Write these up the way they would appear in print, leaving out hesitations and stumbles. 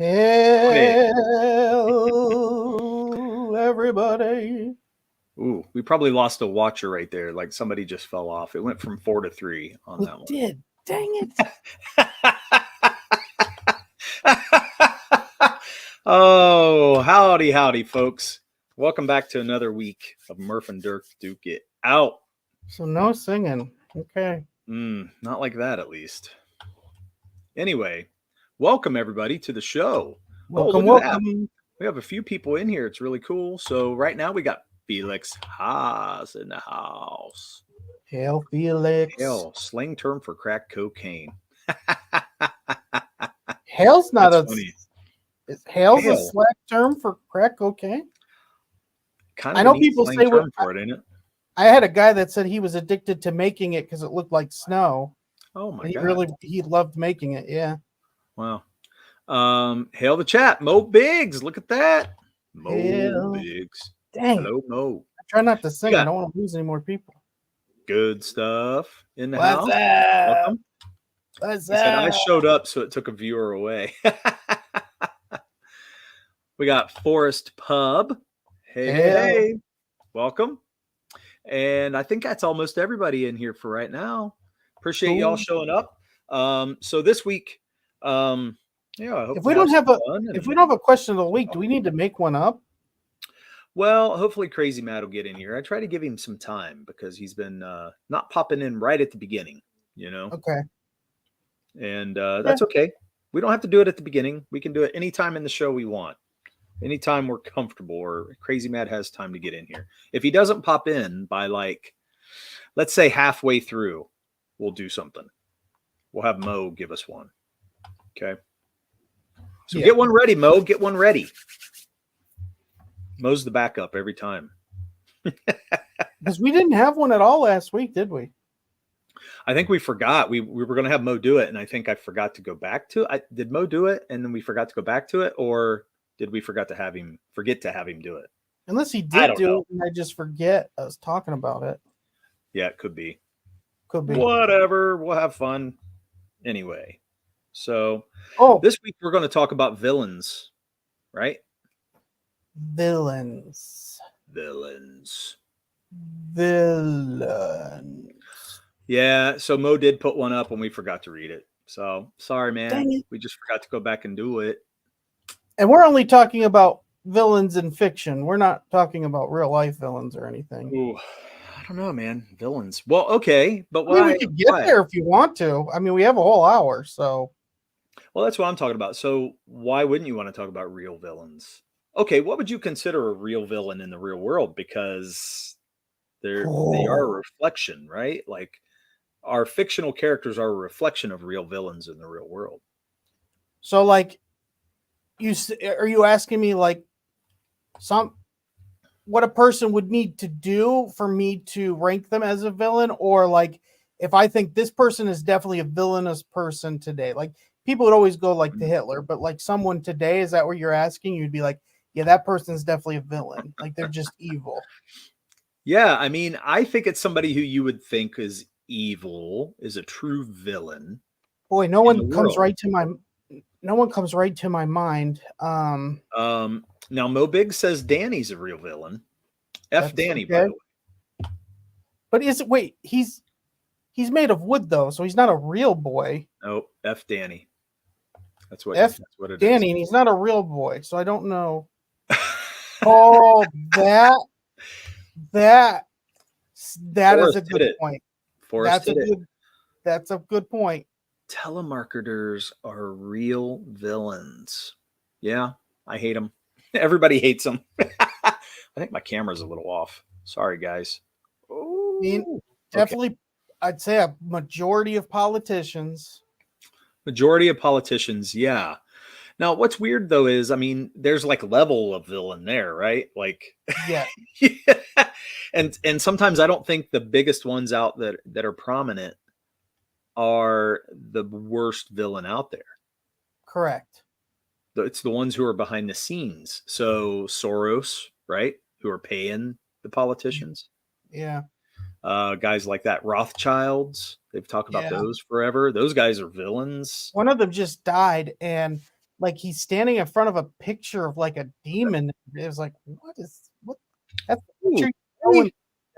Hey. Hello, everybody. Ooh, we probably lost a watcher right there. Like somebody just fell off. It went from 4 to 3 on We that one. did. Dang it. Oh, howdy, folks. Welcome back to another week of Murph and Dirk Duke It Out. So no singing. Okay. Not like that, at least. Anyway, welcome everybody to the show. Welcome, Look at that. welcome. We have a few people in here. It's really cool. So right now we got Felix Haas in the house. Hail, Felix. Hell, slang term for crack cocaine. Hail's not That's a. funny. Hail's a Hail, slack term for crack cocaine. kind I of a know neat people slang say term for it, ain't it? I had a guy that said he was addicted to making it because it looked like snow. Oh my And god! he loved making it. Yeah. Wow. Hail the chat, Mo Biggs. Look at that, Mo Hail. Biggs. Dang it. Hello, Mo. I try not to We sing. I got don't want to lose any more people. good stuff in the What's house. up? Welcome. What's He said I up? showed up, so it took a viewer away. We got Forest Pub. Hey, hey, Hail. hey. Welcome. And I think that's almost everybody in here for right now. Appreciate y'all Cool. showing up. So this week, yeah, I hope If to we have don't some have a fun. if And, we don't have a question of the week, do we need to make one up? well, hopefully Crazy Matt will get in here. I try to give him some time because he's been not popping in right at the beginning, Okay. and Yeah. that's okay. We don't have to do it at the beginning. We can do it anytime in the show we want. Anytime we're comfortable or Crazy Matt has time to get in here. If he doesn't pop in by let's say halfway through, we'll do something. We'll have Mo give us one. Okay. So Yeah. get one ready, Mo. Get one ready. Mo's the backup every time. Because we didn't have one at all last week, did we? I think we forgot. We were going to have Mo do it, and I think I forgot to go back to it. Did Mo do it, and then we forgot to go back to it, or did we forget to have him do it? Unless he I did don't do know. it and I just forget I was talking about it. Yeah, it could be. Could be. Whatever. We'll have fun. Anyway, so this week we're going to talk about villains, right? Villains. Yeah, so Mo did put one up and we forgot to read it. So sorry, man. Dang it. We just forgot to go back and do it. And we're only talking about villains in fiction. We're not talking about real life villains or anything. Ooh, I don't know, man. Villains. Well, okay, but I mean, we could get there if you want to. I mean, we have a whole hour, so. Well, that's what I'm talking about. So why wouldn't you want to talk about real villains? Okay, what would you consider a real villain in the real world? Because they are a reflection, right? Like our fictional characters are a reflection of real villains in the real world. So, like, are you asking me like what a person would need to do for me to rank them as a villain, or like if I think this person is definitely a villainous person today? Like people would always go like to Hitler, but like someone today, is that what you're asking? You'd be like, yeah, that person's definitely a villain. Like they're just evil. Yeah, I mean, I think it's somebody who you would think is evil, is a true villain. Boy, no one comes right to my mind. Now Mo Big says Danny's a real villain. F Danny, by the way. But he's made of wood though, so he's not a real boy. Oh, F Danny. That's what it Danny, is. and he's not a real boy, so I don't know. Oh, that is a good point. That's a good point. Telemarketers are real villains. Yeah, I hate them. Everybody hates them. I think my camera's a little off. Sorry, guys. Definitely, okay. I'd say a majority of politicians. Yeah. Now, what's weird though is, I mean, there's like level of villain there, right? Like, yeah. And sometimes I don't think the biggest ones out that are prominent are the worst villain out there. Correct. It's the ones who are behind the scenes. So Soros, right? Who are paying the politicians. Yeah. Guys like that, Rothschilds. They've talked about those forever. Those guys are villains. One of them just died, and like he's standing in front of a picture of like a demon. It was like, what? That's the picture Ooh, you know,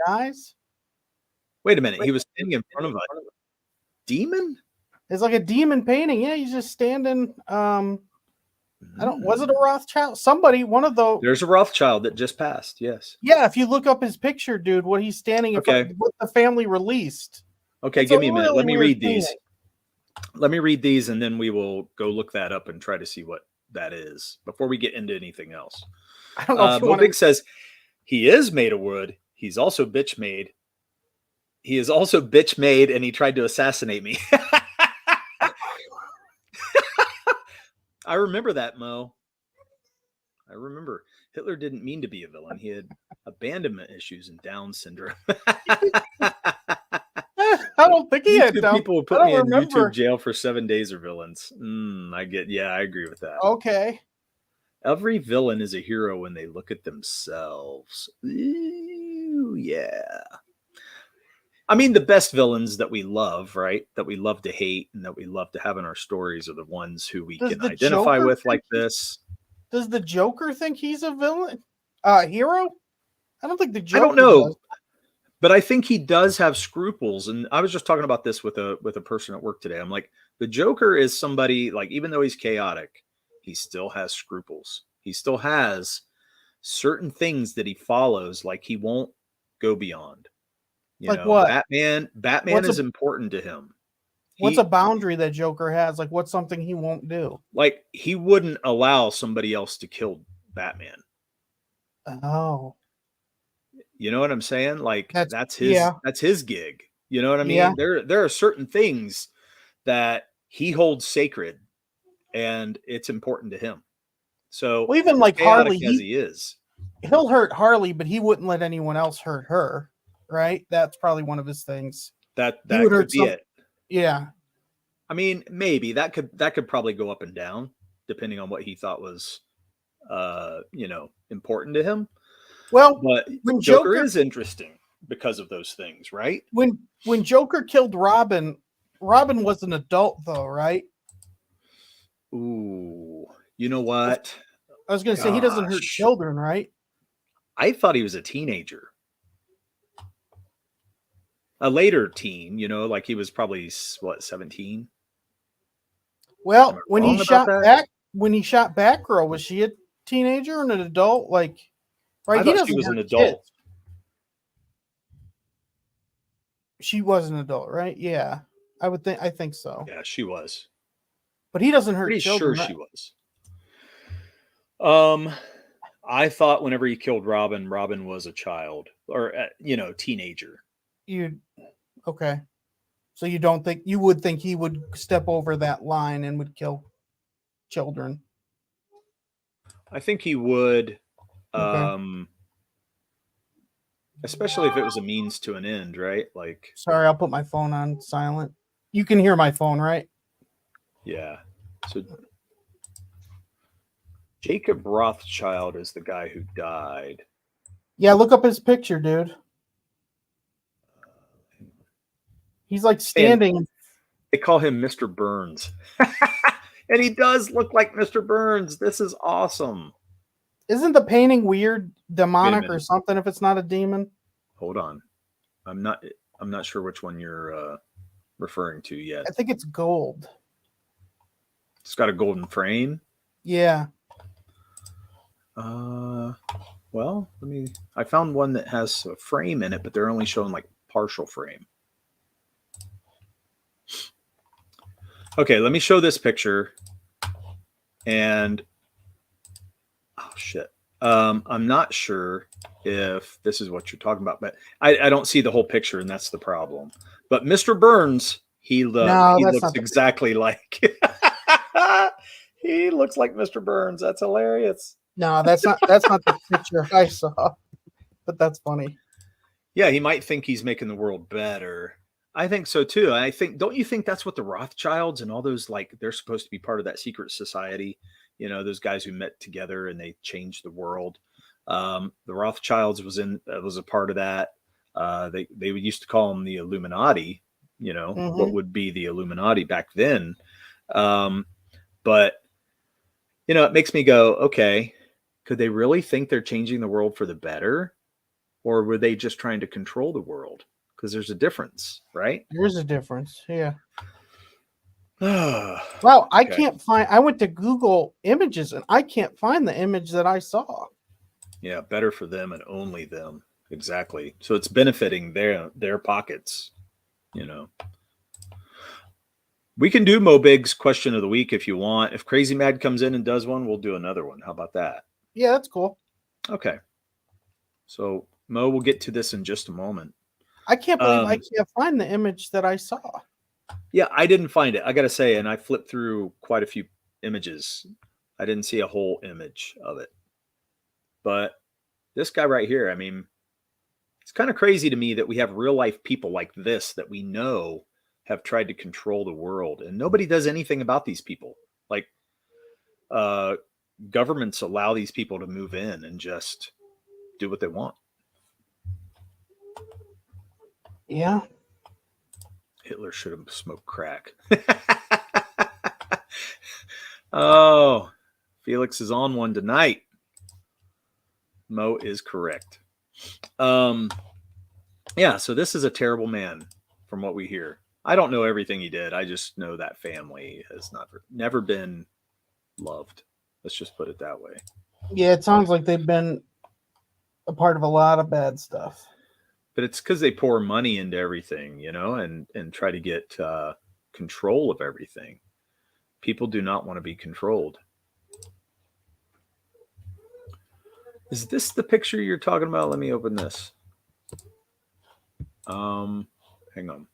guys. wait a minute. He was standing in front of a demon? It's like a demon painting. Yeah, he's just standing. Was it a Rothschild? Somebody, one of those. There's a Rothschild that just passed. Yes. Yeah, if you look up his picture, dude, what he's standing in front of, what the family released. Okay, It's give me a minute. really Let me weird read these. painting. Let me read these, and then we will go look that up and try to see what that is before we get into anything else. I don't know if you want Big says he is made of wood. He's also bitch made. He is also bitch made, and he tried to assassinate me. I remember that, Mo. I remember Hitler didn't mean to be a villain. He had abandonment issues and Down syndrome. I don't think he had Down. People who put me in YouTube jail for 7 days are villains. I agree with that. Okay. Every villain is a hero when they look at themselves. Ooh, yeah. I mean, the best villains that we love, right? That we love to hate and that we love to have in our stories are the ones who we can identify with like this. Does the Joker think he's a villain? Hero? I don't think the Joker I don't know. does. But I think he does have scruples. And I was just talking about this with a person at work today. I'm like, the Joker is somebody, like, even though he's chaotic, he still has scruples. He still has certain things that he follows, like he won't go beyond. Like what? Batman is important to him. What's a boundary that Joker has? Like, what's something he won't do? Like, he wouldn't allow somebody else to kill Batman. Oh. You know what I'm saying? Like, that's his gig. You know what I mean? Yeah. There are certain things that he holds sacred, and it's important to him. So, well, even like Harley, he'll hurt Harley, but he wouldn't let anyone else hurt her. Right? That's probably one of his things. That could be it. Yeah. I mean, maybe that could probably go up and down depending on what he thought was, important to him. Well, but when Joker is interesting because of those things, right? When Joker killed Robin was an adult though, right? Ooh, you know what? I was going to say he doesn't hurt children, right? I thought he was a teenager. A later teen, like he was probably 17. Well, when he shot Batgirl, was she a teenager or an adult? Like, right? I thought she was an adult. She was an adult, right? Yeah, I think so. Yeah, she was. But he doesn't hurt Pretty children. sure she was. I thought whenever he killed Robin was a child or teenager. Okay. So you would think he would step over that line and would kill children? I think he would, okay. Especially if it was a means to an end, right? Like, sorry, I'll put my phone on silent. You can hear my phone, right? Yeah. So Jacob Rothschild is the guy who died. Yeah, look up his picture, dude. He's like standing. And they call him Mr. Burns. And he does look like Mr. Burns. This is awesome. Isn't the painting weird, demonic or something if it's not a demon? Hold on. I'm not sure which one you're referring to yet. I think it's gold. It's got a golden frame. Yeah. Well, I found one that has a frame in it, but they're only showing like partial frame. Okay, let me show this picture. And oh shit. I'm not sure if this is what you're talking about, but I don't see the whole picture, and that's the problem. But Mr. Burns, he looks exactly like he looks like Mr. Burns. That's hilarious. No, that's not the picture I saw. But that's funny. Yeah, he might think he's making the world better. I think so too. Don't you think that's what the Rothschilds and all those, like, they're supposed to be part of that secret society? Those guys who met together and they changed the world. The Rothschilds was a part of that. They used to call them the Illuminati, what would be the Illuminati back then. But it makes me go, okay, could they really think they're changing the world for the better? Or were they just trying to control the world? Because there's a difference, right? There's a difference. Yeah. Okay. Wow, I can't find. I went to Google Images and I can't find the image that I saw. Yeah, better for them and only them. Exactly. So it's benefiting their pockets, you know. We can do Mo Big's question of the week if you want. If Crazy Mad comes in and does one, we'll do another one. How about that? Yeah, that's cool. Okay. So Mo, we'll get to this in just a moment. I can't believe I can't find the image that I saw. Yeah, I didn't find it. I got to say, and I flipped through quite a few images. I didn't see a whole image of it. But this guy right here, I mean, it's kind of crazy to me that we have real life people like this that we know have tried to control the world and nobody does anything about these people. Like governments allow these people to move in and just do what they want. Yeah. Hitler should have smoked crack. Oh, Felix is on one tonight. Mo is correct. Yeah, so this is a terrible man from what we hear. I don't know everything he did. I just know that family has never been loved. Let's just put it that way. Yeah, it sounds like they've been a part of a lot of bad stuff. But it's because they pour money into everything, and try to get control of everything. People do not want to be controlled. Is this the picture you're talking about? Let me open this. Hang on.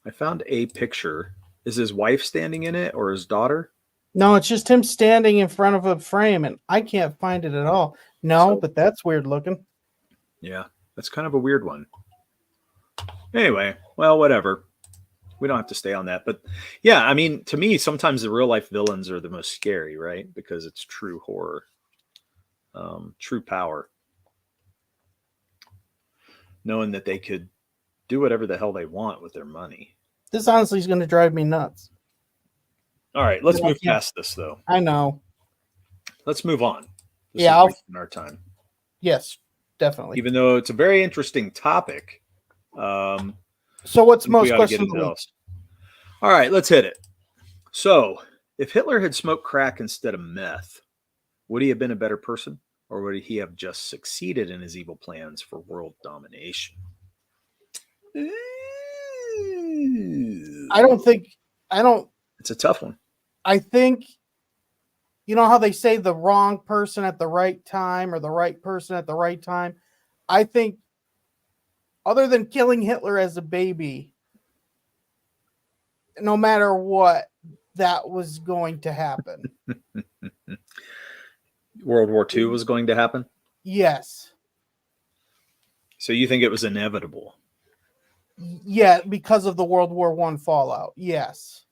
I found a picture. Is his wife standing in it or his daughter? No, it's just him standing in front of a frame, and I can't find it at all. No, but that's weird looking. Yeah, that's kind of a weird one. Anyway, well, whatever. We don't have to stay on that. But yeah, I mean, to me, sometimes the real life villains are the most scary, right? Because it's true horror, true power. Knowing that they could do whatever the hell they want with their money. This honestly is going to drive me nuts. All right, let's move past this, though. I know. Let's move on. This is wasting our time. Yes, definitely. Even though it's a very interesting topic. So what's most questions? All right, let's hit it. So, if Hitler had smoked crack instead of meth, would he have been a better person, or would he have just succeeded in his evil plans for world domination? It's a tough one. I think, you know how they say the wrong person at the right time or the right person at the right time? I think, other than killing Hitler as a baby, no matter what, that was going to happen. World War II was going to happen? Yes. So you think it was inevitable? Yeah, because of the World War I fallout. Yes.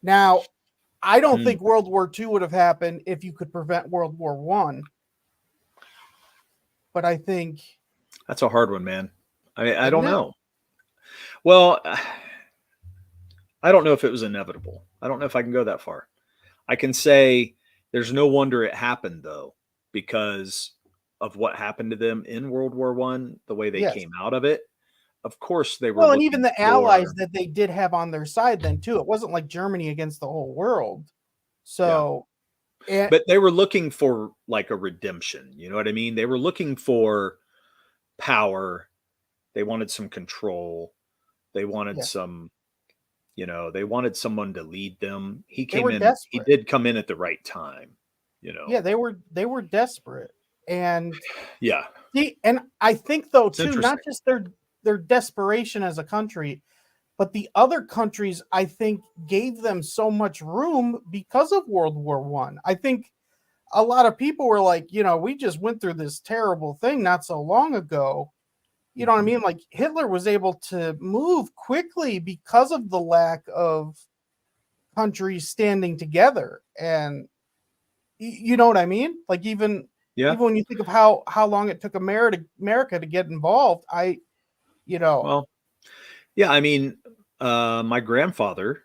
Now, I don't think World War II would have happened if you could prevent World War I. But I think that's a hard one, man. I don't know. Well, I don't know if it was inevitable. I don't know if I can go that far. I can say there's no wonder it happened, though, because of what happened to them in World War I, the way they came out of it. Of course, they were. Well, and even the allies that they did have on their side then, too. It wasn't like Germany against the whole world. So, but they were looking for like a redemption. You know what I mean? They were looking for power. They wanted some control. They wanted some, they wanted someone to lead them. He came in. Desperate. He did come in at the right time. Yeah, they were desperate, and yeah. And I think though too, not just their desperation as a country, but the other countries, I think, gave them so much room because of World War I. I think a lot of people were like, we just went through this terrible thing not so long ago. You know what I mean? Like Hitler was able to move quickly because of the lack of countries standing together. And you know what I mean? Like even when you think of how long it took America to get involved, Well, yeah, I mean, my grandfather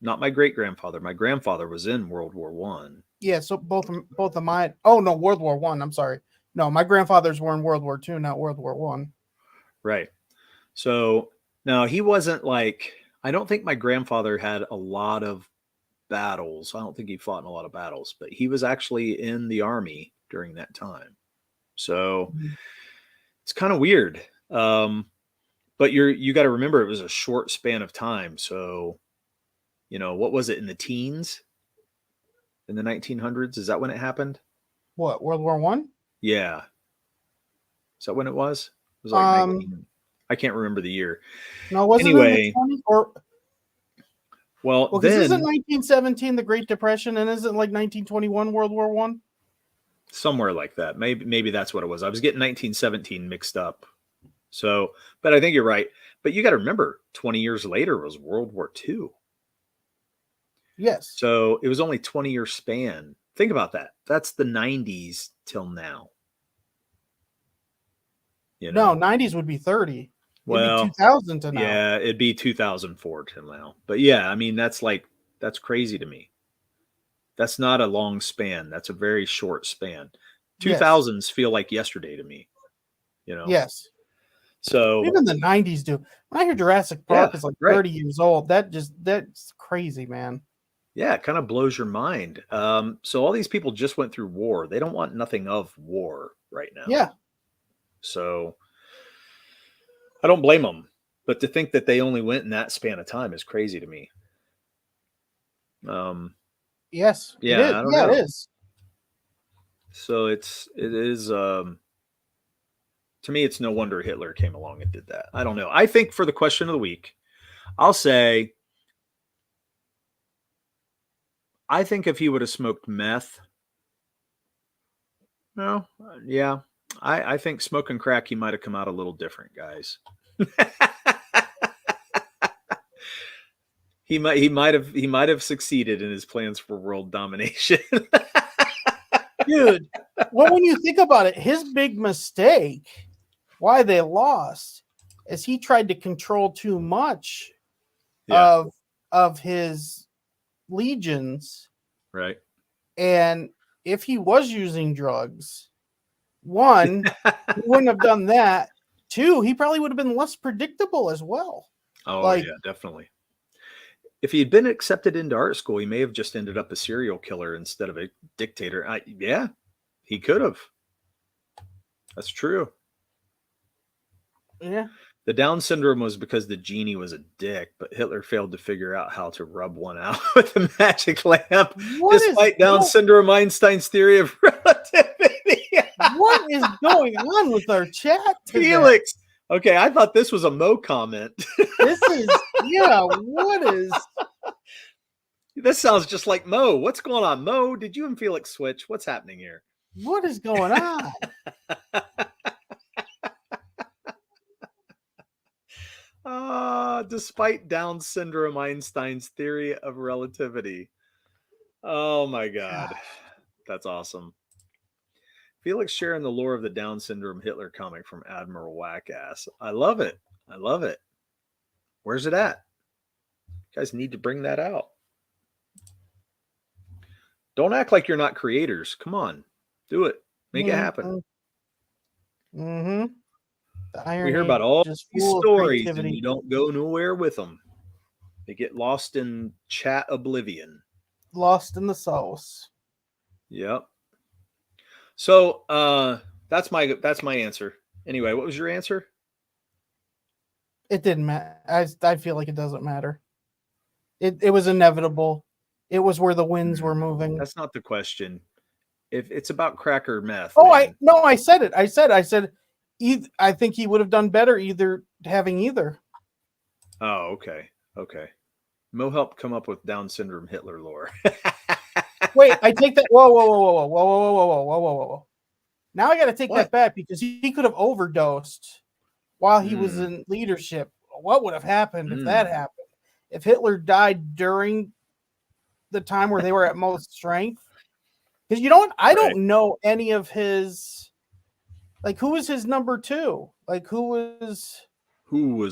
not my great grandfather. My grandfather was in World War One. Yeah, so both of mine. Oh no, World War One. I'm sorry. No, my grandfathers were in World War Two, not World War One. Right. So now he wasn't like, I don't think my grandfather had a lot of battles. I don't think he fought in a lot of battles, but he was actually in the army during that time. So it's kind of weird. But you got to remember it was a short span of time. So, what was it in the teens in the 1900s? Is that when it happened? What, World War One? Yeah. Is that when it was? It was like Um, 19. I can't remember the year. no, wasn't it in Anyway, the 20s? Or well, because then isn't 1917 the Great Depression, and isn't like 1921 World War One? somewhere like that. Maybe that's what it was. I was getting 1917 mixed up. So, but I think you're right. But you got to remember, 20 years later was World War II. Yes. So it was only 20-year span. Think about that. That's the 90s till now. No, 90s would be 30. Well, it'd be 2000 to now. Yeah, it'd be 2004 till now. But yeah, I mean, that's crazy to me. That's not a long span. That's a very short span. 2000s feel like yesterday to me, Yes. So Even the 90s do. When I hear Jurassic Park is like right. 30 years old, that's crazy, man. Yeah, it kind of blows your mind. So all these people just went through war. They don't want nothing of war right now. Yeah. So I don't blame them. But to think that they only went in that span of time is crazy to me. Yes. Yeah, it is. I don't Yeah, know. it is. So it is to me, it's no wonder Hitler came along and did that. I don't know. I think for the question of the week, I'll say, I think if he would have smoked meth, yeah, I think smoking crack, he might have come out a little different, guys. he might have succeeded in his plans for world domination. Dude, well, when you think about it, his big mistake, why they lost, is he tried to control too much of his legions. Right. And if he was using drugs, one, he wouldn't have done that. Two, he probably would have been less predictable as well. Oh, yeah, definitely. If he had been accepted into art school, he may have just ended up a serial killer instead of a dictator. Yeah, he could have. That's true. Yeah. The Down syndrome was because the genie was a dick, but Hitler failed to figure out how to rub one out with a magic lamp, despite Down syndrome, Einstein's theory of relativity. What is going on with our chat today? Felix. Okay, I thought this was a Mo comment. This is, what is... This sounds just like Mo. What's going on, Mo? Did you and Felix switch? What's happening here? What is going on? Despite Down syndrome, Einstein's theory of relativity. Oh my God. That's awesome. Felix sharing the lore of the Down syndrome Hitler comic from Admiral Wackass. I love it. I love it. Where's it at? You guys need to bring that out. Don't act like you're not creators. Come on. Do it. Make it happen. Mm-hmm. We hear about all these stories and you don't go nowhere with them. They get lost in chat oblivion. Lost in the sauce. Yep. So that's my answer. Anyway, what was your answer? It didn't matter. I feel like it doesn't matter. It was inevitable. It was where the winds were moving. That's not the question. If it's about crack or meth. Oh, I said it. I said I think he would have done better having either. Oh, okay. Okay. Mo helped come up with Down syndrome Hitler lore. Wait, I take that. Whoa. Now I got to take that back because he could have overdosed while he was in leadership. What would have happened if that happened? If Hitler died during the time where they were at most strength? Because you know what? I don't know any of his. Like, who was his number two? Like, who was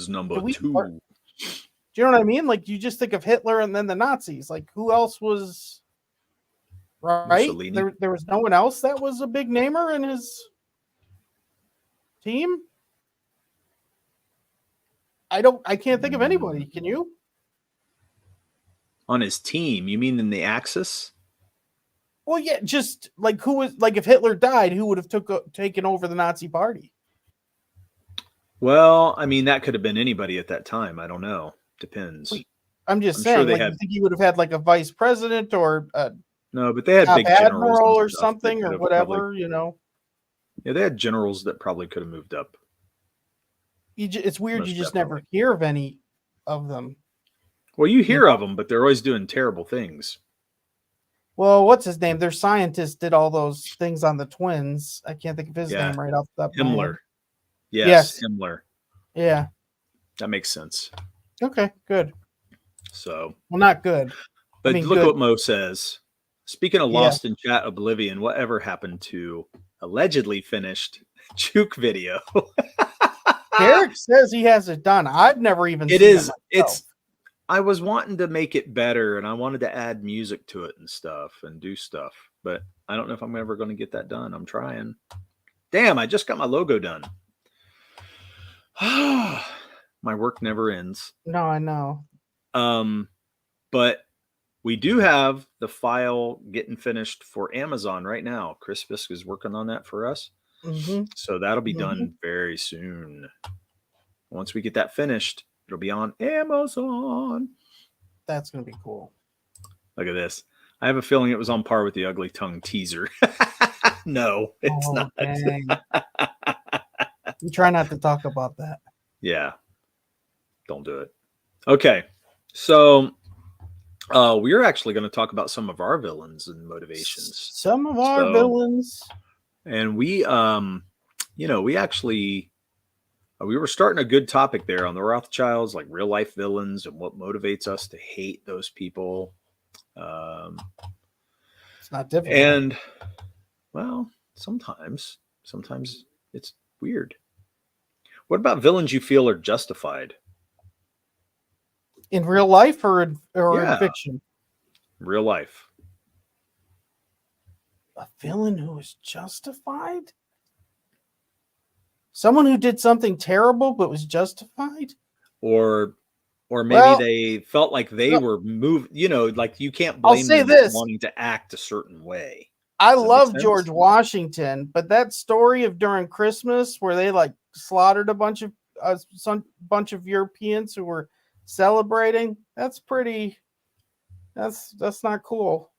number two? Do you know what I mean? Like you just think of Hitler and then the Nazis. Like who else was right? Mussolini. There was no one else that was a big namer in his team. I can't think of anybody. Can you? On his team, you mean in the Axis? Well, yeah, just like who was like if Hitler died, who would have taken over the Nazi party? Well, I mean, that could have been anybody at that time. I don't know. Depends. I'm just I'm saying, sure they like, had- you think he would have had like a vice president or a No, but they had top big generals admiral and or stuff that something could or have whatever, probably- you know? yeah, they had generals that probably could have moved up. It's weird Most you just definitely. never hear of any of them. Well, you hear know? of them, but they're always doing terrible things. Well, what's his name? Their scientist did all those things on the twins. I can't think of his Yeah. name right off the top of my head. Himmler. Yes, Yes. Himmler. Yeah. That makes sense. Okay, good. So, Well, not good. but mean, look good. what Mo says. Speaking of Yeah. Lost in Chat Oblivion, whatever happened to allegedly finished Juke video? Derek says he has it done. I've never even It seen is. myself. It's. I was wanting to make it better, and I wanted to add music to it and stuff, and do stuff. But I don't know if I'm ever going to get that done. I'm trying. Damn! I just got my logo done. My work never ends. No, I know. But we do have the file getting finished for Amazon right now. Chris Fisk is working on that for us. Hmm. So that'll be done very soon. Once we get that finished, it'll be on Amazon. That's gonna be cool. Look at this. I have a feeling it was on par with the Ugly Tongue teaser. No, it's not. Dang. We try not to talk about that. Yeah. Don't do it. Okay. So we're actually going to talk about some of our villains and motivations. Some of our So- villains. And we we actually we were starting a good topic there on the Rothschilds, like real life villains and what motivates us to hate those people. It's not difficult. And well, sometimes it's weird. What about villains you feel are justified? In real life or in Yeah. fiction? Real life. A villain who is justified? Someone who did something terrible but was justified? Or maybe Well- they felt like they Well- were moved, like you can't I'll blame say them this. for wanting to act a certain way. I Does that make love sense? George Washington, but that story of during Christmas where they like slaughtered a bunch of Europeans who were celebrating, that's not cool.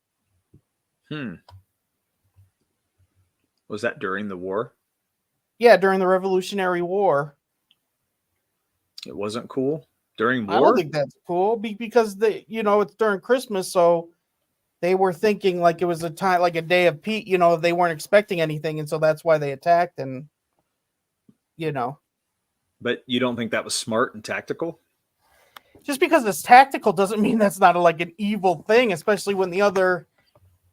Was that during the war? Yeah, during the Revolutionary War. It wasn't cool during I war. don't think that's cool because it's during Christmas, so they were thinking like it was a time, like a day of peace. They weren't expecting anything, and so that's why they attacked. And But you don't think that was smart and tactical? just because it's tactical doesn't mean that's not like an evil thing, especially when the other,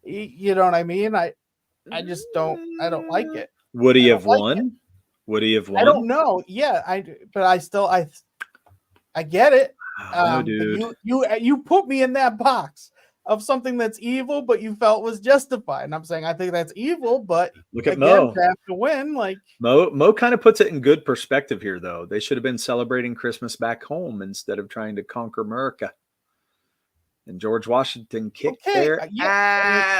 you know what I mean? I just don't. I don't like it. Would he I have don't like won? Would he have won? I don't know. Yeah, but I still I get it. Oh, But dude. you put me in that box of something that's evil, but you felt was justified. And I'm saying I think that's evil, but Look at again, Mo. to have to win, like Mo kind of puts it in good perspective here, though. They should have been celebrating Christmas back home instead of trying to conquer America. And George Washington kicked Okay, their yeah,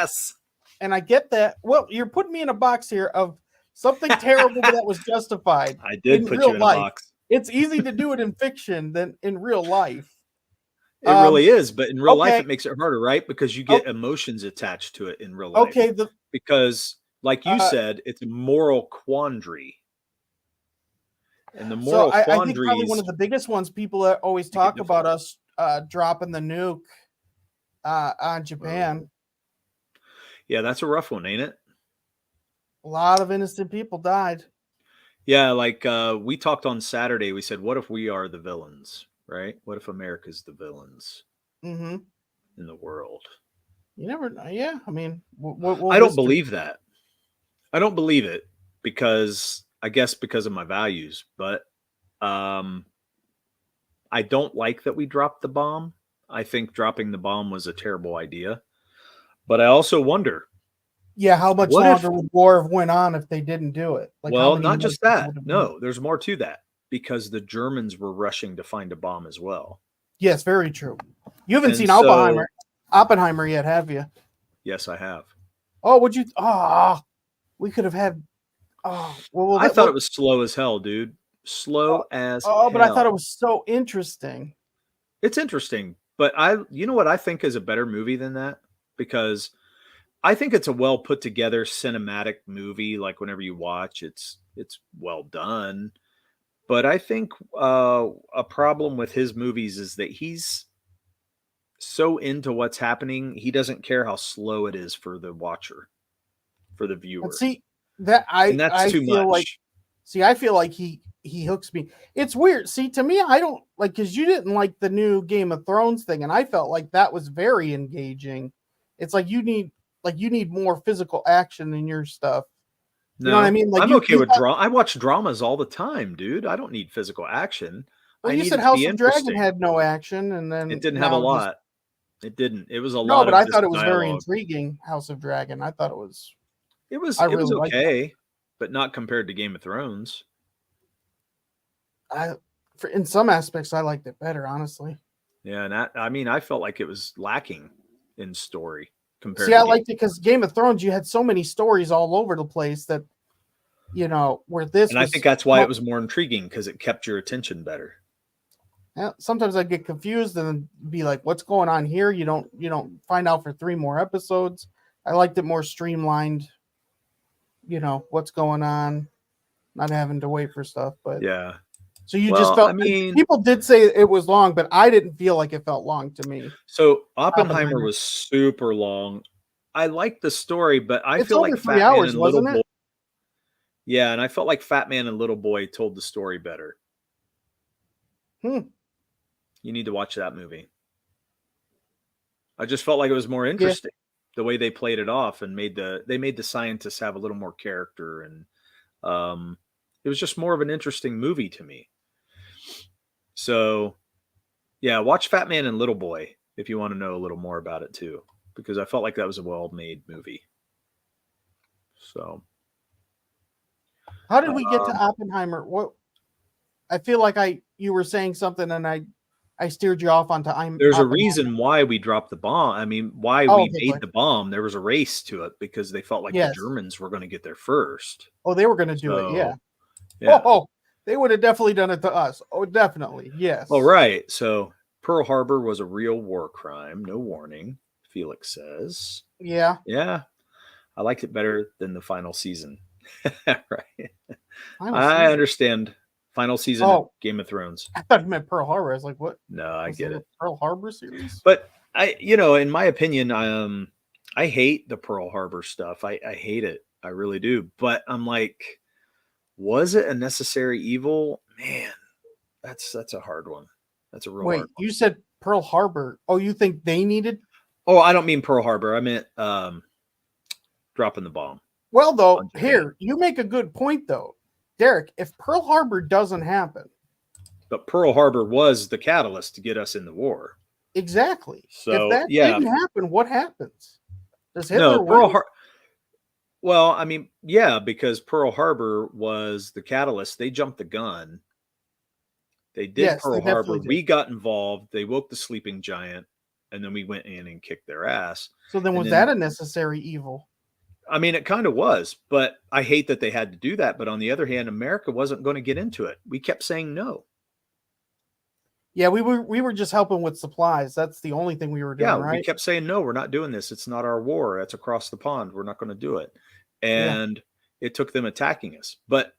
ass. and I get that. Well, you're putting me in a box here of something terrible that was justified. I did in put real you in a life. box. It's easy to do it in fiction than in real life. It really is, but in real life, okay. it makes it harder, right? Because you get emotions attached to it in real life. Okay, Because, like you said, it's a moral quandary. And the moral I think quandary probably is one of the biggest ones people always Make it talk about us dropping the nuke on Japan. yeah, that's a rough one, ain't it? A lot of innocent people died. Yeah, like we talked on Saturday. We said, what if we are the villains, right? What if America's the villains Mm-hmm. in the world? You never know. Yeah, I mean, I don't believe that. I don't believe it because I guess because of my values, but I I don't like that we dropped the bomb. I think dropping the bomb was a terrible idea. But I also wonder, Yeah, how much what if, longer would war have went on if they didn't do it? Like how well, many not more just people that. would have been? No, there's more to that because the Germans were rushing to find a bomb as well. Yes, very true. You haven't And seen so, Oppenheimer yet, have you? yes, I have. Oh, would you? Ah, we could have had. Oh, well, I thought it was slow as hell, dude. Slow as but I thought it hell. was so interesting. It's interesting, but you know what I think is a better movie than that? Because I think it's a well put together cinematic movie. Like whenever you watch, it's well done. But I think a problem with his movies is that he's so into what's happening, he doesn't care how slow it is for the watcher, for the But viewer, see that and that's I too feel like much. I feel like he hooks me. It's weird. See, to me, I don't like because you didn't like the new Game of Thrones thing, and I felt like that was very engaging. It's like you need more physical action in your stuff. You know what I No, mean? Like I'm okay you with thought, drama. I watch dramas all the time, dude. I don't need physical action. well, I you need said it to be House of Dragon interesting. had no action, and It then didn't have a now just lot. It didn't. It was a no. lot But of I just thought it was very dialogue. intriguing. House of Dragon. I thought it was. It was I it was really liked that. okay, but not compared to Game of Thrones. In some aspects, I liked it better, honestly. Yeah, and I mean, I felt like it was lacking in story compared See, to I Game. liked it because Game of Thrones, you had so many stories all over the place that, where this And I think was. that's why it was more intriguing because it kept your attention better. Sometimes I get confused and then be like, "What's going on here?" You don't find out for 3 more episodes. I liked it more streamlined. What's going on, not having to wait for stuff. But Yeah. so you just Well, I felt mean, people did say it was long, but I didn't feel like it felt long to me. so Oppenheimer Oppenheimer. was super long. I liked the story, but I It's feel over like three Fat Man hours, and Little wasn't Boy. it? Yeah, and I felt like Fat Man and Little Boy told the story better. Hmm. You need to watch that movie. I just felt like it was more Yeah. interesting the way they played it off and made the scientists have a little more character, and it was just more of an interesting movie to me. So yeah, watch Fat Man and Little Boy if you want to know a little more about it too, because I felt like that was a well-made movie. So How did we get to um, Oppenheimer? What I feel like you were saying something and I steered you off onto there's a Oppenheimer. reason why we dropped the bomb. I mean, why Oh, we okay, made the bomb. There was a race to it because they felt like the yes. Germans were going to get there first. Oh, they were going to do it. Yeah. So yeah. Oh, they would have definitely done it to us. Oh, definitely. Yes. All right. So Pearl Harbor was a real war crime. No warning, Felix says. Yeah. Yeah, I liked it better than the final season. Right. Final I season. understand. Final season of Oh, Game of Thrones. I thought you meant Pearl Harbor. I was like, what? No, I Was get it a it. Pearl Harbor series? But in my opinion, I hate the Pearl Harbor stuff. I hate it. I really do. But I'm like, was it a necessary evil? Man, that's a hard one. That's a real Wait, hard one. you said Pearl Harbor. Oh, you think they needed? Oh, I don't mean Pearl Harbor. I meant dropping the bomb Well, though, on Japan. here, you make a good point, though. Derek, if Pearl Harbor doesn't happen, But Pearl Harbor was the catalyst to get us in the war. exactly. If So that yeah, didn't happen, what happens? Does no, Hitler win? Well, I mean, yeah, because Pearl Harbor was the catalyst. They jumped the gun. They did Yes, they Pearl Harbor. definitely did. We got involved. They woke the sleeping giant, and then we went in and kicked their ass. So then, And was then, that a necessary evil? I mean, it kind of was, but I hate that they had to do that. But on the other hand, America wasn't going to get into it. We kept saying no. Yeah, we were just helping with supplies. That's the only thing we were doing, Yeah, we right? kept saying no. We're not doing this. It's not our war. That's across the pond. We're not going to do it. Yeah. And it took them attacking us. But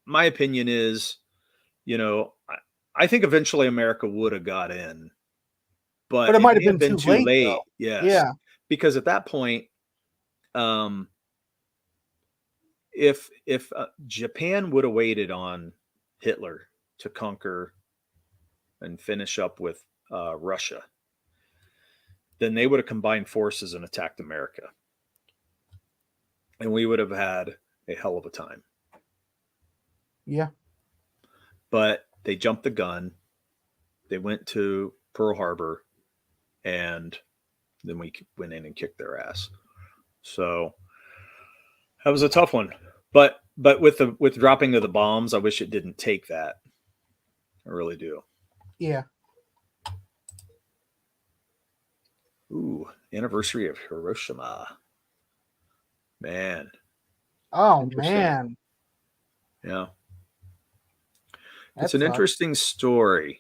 my opinion is, I think eventually America would have got in, But but it it might have may have been been too too late, late. though. Yes, Yeah. because at that point, um, if Japan would have waited on Hitler to conquer and finish up with Russia, then they would have combined forces and attacked America, and we would have had a hell of a time. Yeah. But they jumped the gun. They went to Pearl Harbor, and then we went in and kicked their ass. So that was a tough one. But with dropping of the bombs, I wish it didn't take that. I really do. Yeah. Ooh, anniversary of Hiroshima. Man. Oh Interesting. man. Yeah. That It's an sucks. interesting story.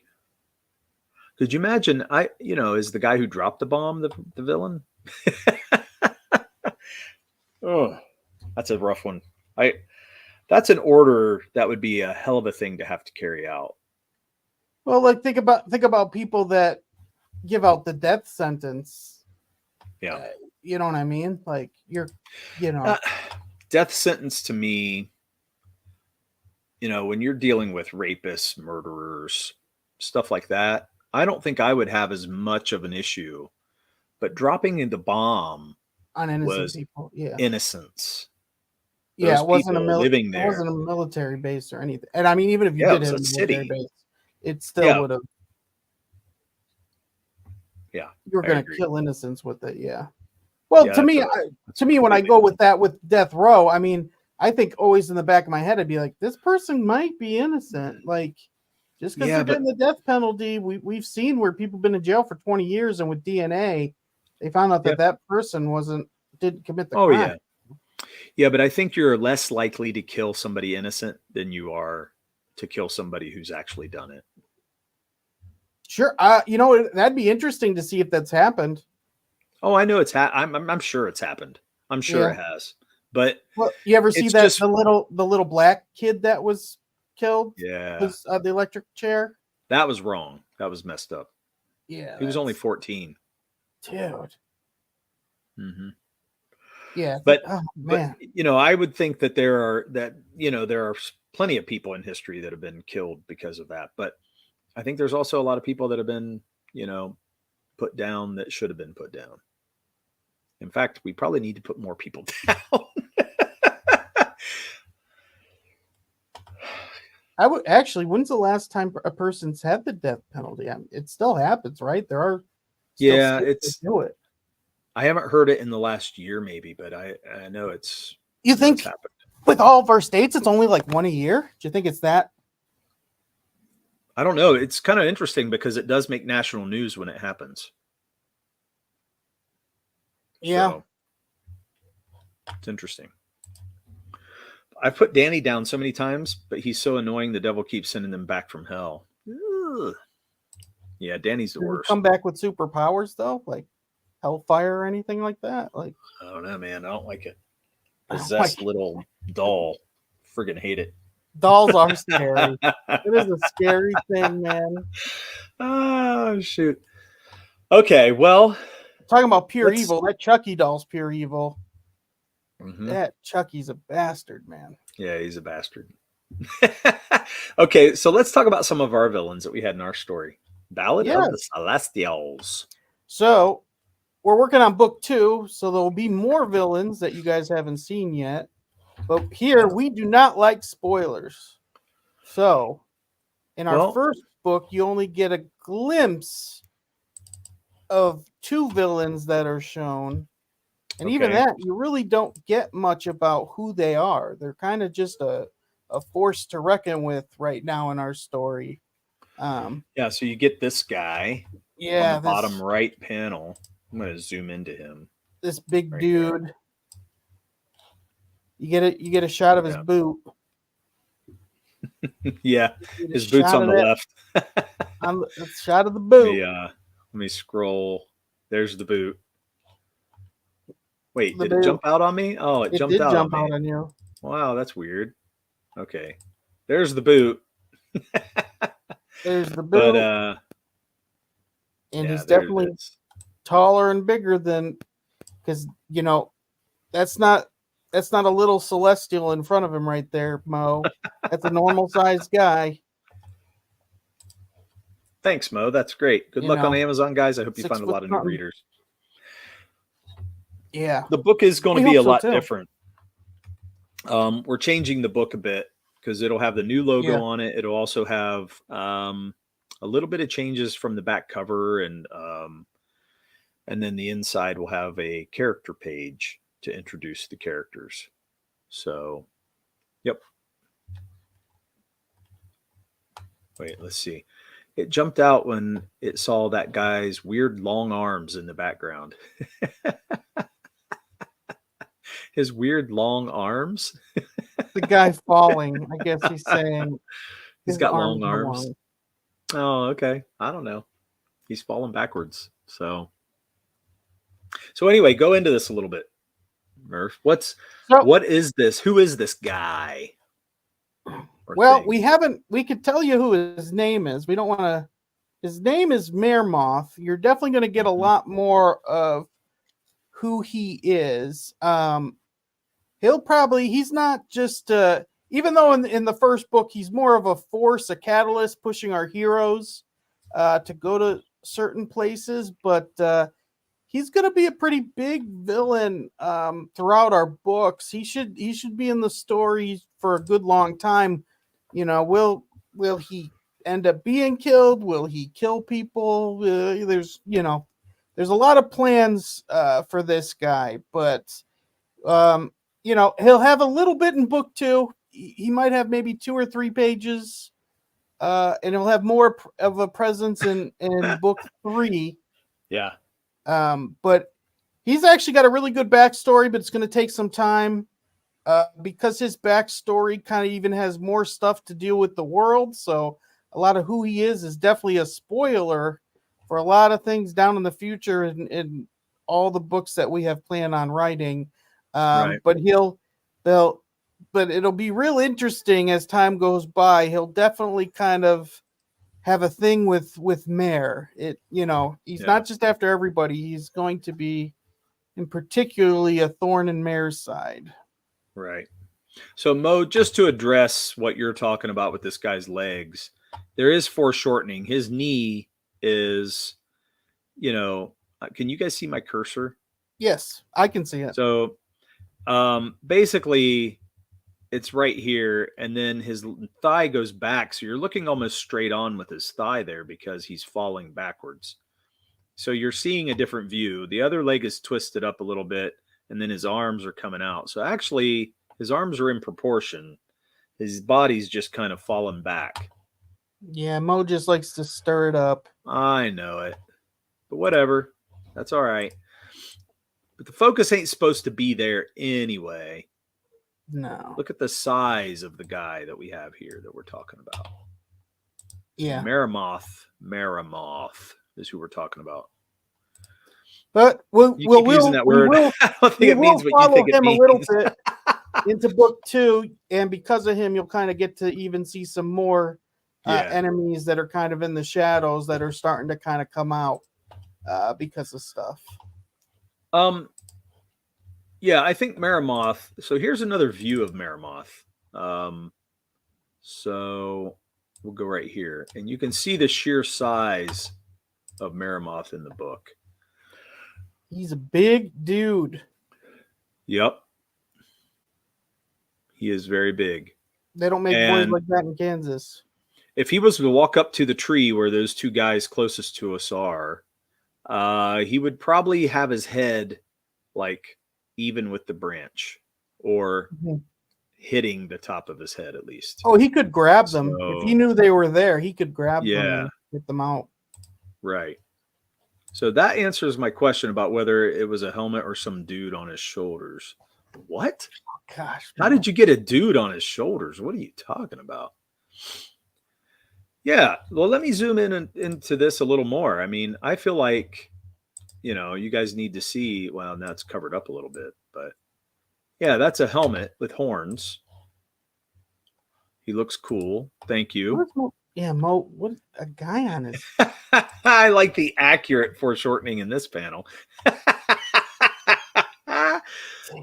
Could you imagine? Is the guy who dropped the bomb the villain? Oh, that's a rough one. That's an order that would be a hell of a thing to have to carry out. Well, like think about people that give out the death sentence. Yeah. You know what I mean? Like Death sentence to me, when you're dealing with rapists, murderers, stuff like that, I don't think I would have as much of an issue. But dropping in the bomb on innocent was people. Yeah. innocence. Yeah, Those it wasn't people living It there. wasn't a military base or anything. And I mean, even if you Yeah, it did was hit a a military city. base, it still Yeah. would have. Yeah, You were I going to agree. kill innocents with it. Yeah. Well, Yeah, to me, that's when I completely go with that with death row, I mean, I think always in the back of my head, I'd be like, this person might be innocent. Like, just because Yeah, they're but- getting the death penalty, we've seen where people have been in jail for 20 years, and with DNA, they found out that that person didn't commit the crime. Yeah. Yeah, but I think you're less likely to kill somebody innocent than you are to kill somebody who's actually done it. Sure. That'd be interesting to see if that's happened. Oh, I know it's I'm sure it's happened. I'm sure it has. But well, you ever see it's that just- the little black kid that was killed? yeah, Was the electric chair? that was wrong. That was messed up. Yeah. He was only 14. Dude. Mm-hmm. Yeah. But, man. but I would think that there are plenty of people in history that have been killed because of that. But I think there's also a lot of people that have been, put down that should have been put down. In fact, we probably need to put more people down. I would actually. When's the last time a person's had the death penalty? It still happens, right? There are. Still Yeah, states that do it. I haven't heard it in the last year, maybe, but I know it's. You think it's happened. with all of our states, it's only like one a year? Do you think it's that? I don't know. It's kind of interesting because it does make national news when it happens. Yeah. So, it's interesting. I've put Danny down so many times, but he's so annoying. The devil keeps sending them back from hell. Ugh. Yeah, Danny's the Does he worst. come back with superpowers though, like hellfire or anything like that? Like, I don't know, man. I don't like it. I don't Possessed like it. little doll. Friggin' hate it. dolls are scary. It is a scary thing, man. Oh, shoot. Okay, well. Talking about pure Let's- evil, that Chucky doll's pure evil. Mhm. That Chucky's a bastard, man. Yeah, he's a bastard. Okay, so let's talk about some of our villains that we had in our story. Ballad of the Celestials. So we're working on book 2, so there will be more villains that you guys haven't seen yet. But here we do not like spoilers. So in our first book, you only get a glimpse of 2 villains that are shown. And even Okay. that, you really don't get much about who they are. They're kind of just a force to reckon with right now in our story. Yeah, so you get this guy on Yeah, the bottom right panel. I'm going to zoom into him. this big right dude. You get a shot of his Yeah. boot. Yeah, You get a his boot's shot on of the that- left. On the shot of the boot. Let me scroll. There's the boot. Wait, The did it boot. jump out on me? Oh, it It jumped did out jump on out me. on you. Wow, that's weird. Okay. There's the boot. There's the boot, But and yeah, he's there it definitely is. taller and bigger than, because that's not a little celestial in front of him right there, Mo. That's a normal sized guy. Thanks, Mo. That's great. Good You luck on know, Amazon, guys. I hope you 6 find a foot lot of new something. readers. Yeah. The book is going to We be a hope so, lot too. different. We're changing the book a bit because it'll have the new logo Yeah. on it. It'll also have a a little bit of changes from the back cover, and then the inside will have a character page to introduce the characters. So, yep. Wait, let's see. It jumped out when it saw that guy's weird long arms in the background. His weird long arms. The guy falling, I guess he's saying. He's his got long are arms. long. Oh, okay. I don't know. He's falling backwards. So anyway, go into this a little bit, Murph. What is this? Who is this guy? Well, thing? we could tell you who his name is. We don't want to. His name is Mermoth. You're definitely going to get a lot more of who he is. He's not just, even though in the first book, he's more of a force, a catalyst pushing our heroes to go to certain places, but he's going to be a pretty big villain throughout our books. He should be in the story for a good long time. You know, will he end up being killed? Will he kill people? There's a lot of plans for this guy, but he'll have a little bit in book 2. He might have maybe 2 or 3 pages, and he'll have more of a presence in book 3. Yeah. But he's actually got a really good backstory, but it's going to take some time because his backstory kind of even has more stuff to deal with the world. So a lot of who he is definitely a spoiler for a lot of things down in the future in all the books that we have planned on writing. Right. But it'll be real interesting as time goes by. He'll definitely kind of have a thing with Mare. He's not just after everybody. He's going to be, in particularly, a thorn in Mare's side. Right. So, Mo, just to address what you're talking about with this guy's legs, there is foreshortening. His knee is, can you guys see my cursor? Yes, I can see it. So, basically, it's right here, and then his thigh goes back. So you're looking almost straight on with his thigh there because he's falling backwards. So you're seeing a different view. The other leg is twisted up a little bit, and then his arms are coming out. So actually, his arms are in proportion. His body's just kind of fallen back. Yeah, Mo just likes to stir it up. I know it. But whatever. That's all right. But the focus ain't supposed to be there anyway. No. Look at the size of the guy that we have here that we're talking about. Yeah. Merimoth is who we're talking about. But we'll using that word. I don't think it means what you think it means. A little bit into book 2, and because of him, you'll kind of get to even see some more enemies that are kind of in the shadows that are starting to kind of come out because of stuff. Yeah, I think Merimoth. So here's another view of Merimoth. So we'll go right here, and you can see the sheer size of Merimoth in the book. He's a big dude. Yep. He is very big. They don't make boys like that in Kansas. If he was to walk up to the tree where those 2 guys closest to us are, he would probably have his head like even with the branch, or hitting the top of his head at least. Oh, he could grab them. If he knew they were there, he could grab them and get them out. Right. So that answers my question about whether it was a helmet or some dude on his shoulders. What? Oh, gosh. How did you get a dude on his shoulders? What are you talking about? Yeah. Well, let me zoom into this a little more. I mean, I feel like, you guys need to see, well, now it's covered up a little bit, but yeah, that's a helmet with horns. He looks cool. Thank you. Mo, what a guy on his. I like the accurate foreshortening in this panel.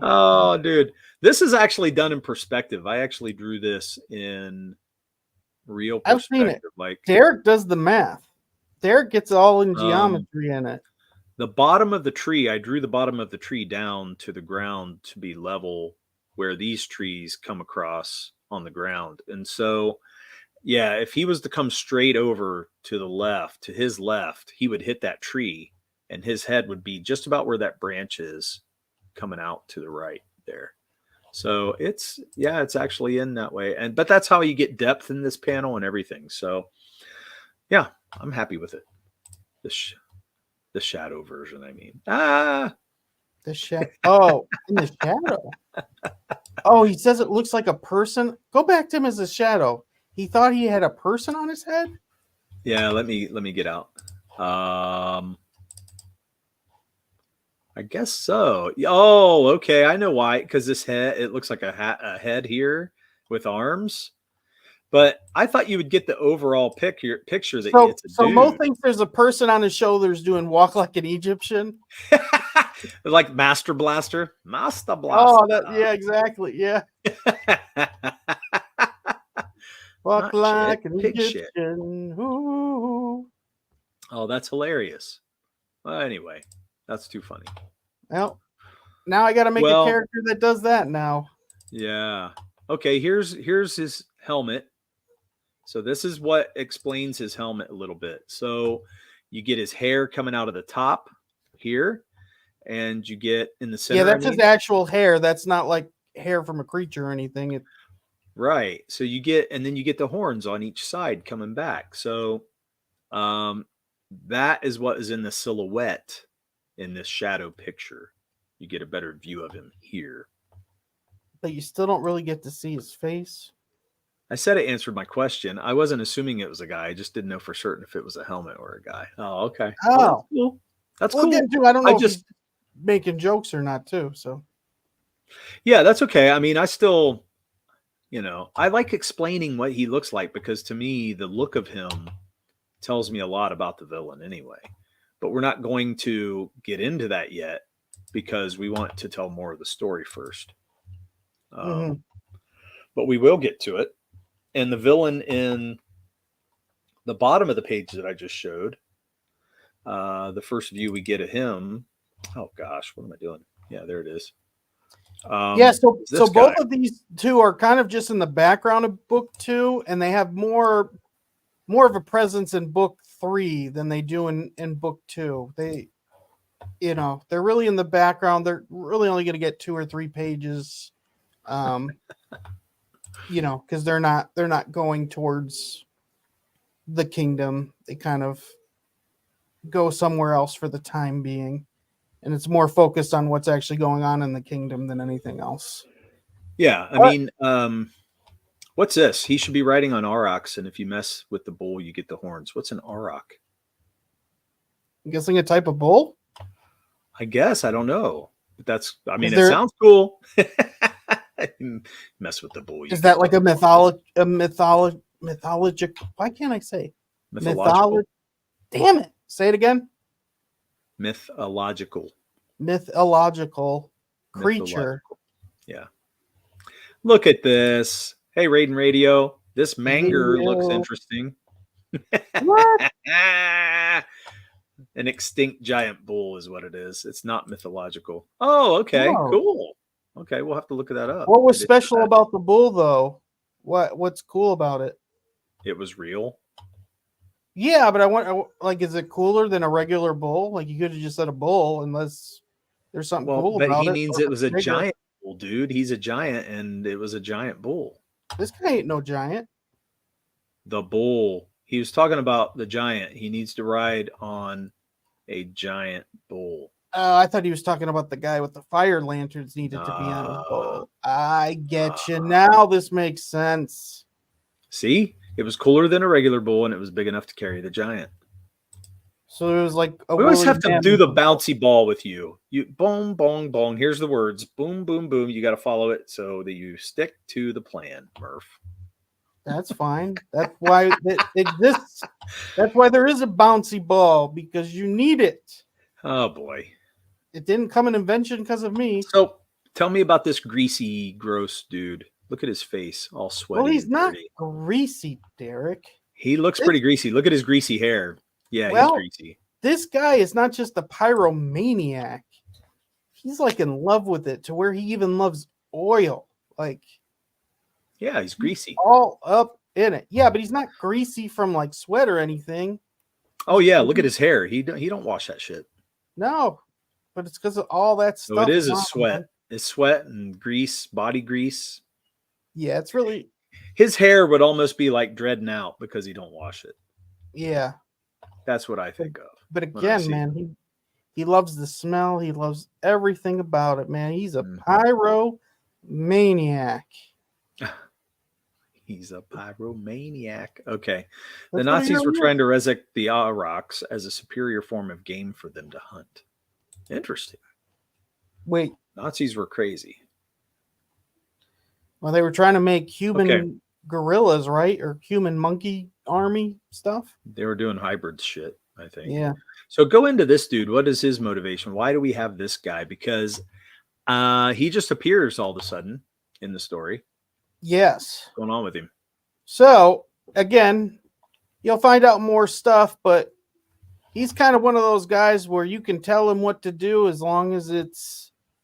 Oh, dude. This is actually done in perspective. I actually drew this in real perspective. I've seen it. Like Derek does the math. Derek gets all in geometry in it. The bottom of the tree, I drew the bottom of the tree down to the ground to be level where these trees come across on the ground. And so Yeah, if he was to come straight over to the left, to his left, he would hit that tree and his head would be just about where that branch is coming out to the right there. So it's actually in that way. But that's how you get depth in this panel and everything. So yeah, I'm happy with it. The shadow version, I mean. The shadow. Oh, in the shadow. Oh, he says it looks like a person. Go back to him as a shadow. He thought he had a person on his head. Yeah, let me get out. I guess so. Oh, okay. I know why. Because this head, it looks like a head here with arms. But I thought you would get the overall picture that it's a So dude. Mo thinks there's a person on his shoulders doing "Walk Like an Egyptian." Like Master Blaster. Master Oh, Blaster. yeah, exactly. Yeah. Walk Not like shit, an pig shit. Egyptian. Ooh. Oh, that's hilarious. Well, anyway, that's too funny. Well, now I got to make a character that does that now. Yeah. Okay, here's his helmet. So this is what explains his helmet a little bit. So you get his hair coming out of the top here, and you get in the center. Yeah, that's his actual hair. That's not like hair from a creature or anything. Right. So you get the horns on each side coming back. So that is what is in the silhouette in this shadow picture. You get a better view of him here. But you still don't really get to see his face. I said it answered my question. I wasn't assuming it was a guy. I just didn't know for certain if it was a helmet or a guy. Oh, okay. Oh, that's cool. Again, too, I don't know if he's making jokes or not, too. So, yeah, that's okay. I mean, I still, I like explaining what he looks like because to me, the look of him tells me a lot about the villain anyway. But we're not going to get into that yet because we want to tell more of the story first. But we will get to it. And the villain in the bottom of the page that I just showed, the first view we get of him. Oh gosh, what am I doing? Yeah, there it is. So both of these two are kind of just in the background of book 2, and they have more of a presence in book 3 than they do in book 2. They're really in the background. They're really only going to get 2 or 3 pages. Because they're not going towards the kingdom. They kind of go somewhere else for the time being, and it's more focused on what's actually going on in the kingdom than anything else. Yeah, I mean, what's this? He should be riding on aurochs, and if you mess with the bull, you get the horns. What's an auroch? I'm guessing a type of bull. I guess I don't know, but it sounds cool. Mess with the bull. Is that like a mythological? Why can't I say mythological? Damn it! Say it again. Mythological creature. Yeah. Look at this. Hey, Raiden Radio. This Manger looks interesting. What? An extinct giant bull is what it is. It's not mythological. Oh, okay. Oh. Cool. Okay, we'll have to look at that up. What was special about the bull, though? What's cool about it? It was real. Yeah, but I want is it cooler than a regular bull? Like you could have just said a bull, unless there's something cool about it. But he means it was a giant bull, dude. He's a giant, and it was a giant bull. This guy ain't no giant. The bull. He was talking about the giant. He needs to ride on a giant bull. I thought he was talking about the guy with the fire lanterns needed to be on a bull. I get you now. This makes sense. See, it was cooler than a regular bull, and it was big enough to carry the giant. So it was like we always have to do the bouncy ball with you. You boom, bong, bong. Here's the words: boom, boom, boom. You got to follow it so that you stick to the plan, Murph. That's fine. That's why it exists. That's why there is a bouncy ball, because you need it. Oh boy. It didn't come an invention because of me. So tell me about this greasy, gross dude. Look at his face, all sweaty. Well, he's not greasy, Derek. He looks pretty greasy. Look at his greasy hair. Yeah, he's greasy. This guy is not just a pyromaniac. He's like in love with it to where he even loves oil. Like, yeah, he's greasy. All up in it. Yeah, but he's not greasy from like sweat or anything. Oh yeah, look at his hair. He don't wash that shit. No, but it's because of all that So it stuff. is on a him, sweat. man. It's sweat and grease, body grease. Yeah, it's really His hair would almost be like dreading out because he don't wash it. yeah. That's what I think of. But when I again, see man, he loves the smell. He loves everything about it, man. He's a Mhm. pyromaniac. He's a pyromaniac. Okay. The That's what Nazis were he trying to resurrect the aurochs as a superior form of game for them to hunt. Interesting. Wait, Nazis were crazy. well, they were trying to make human Okay. gorillas, right? Or human monkey army stuff. They were doing hybrid shit, I think. Yeah. So go into this dude. What is his motivation? Why do we have this guy? Because he just appears all of a sudden in the story. Yes. What's going on with him? So again, you'll find out more stuff, but he's kind of one of those guys where you can tell him what to do as long as it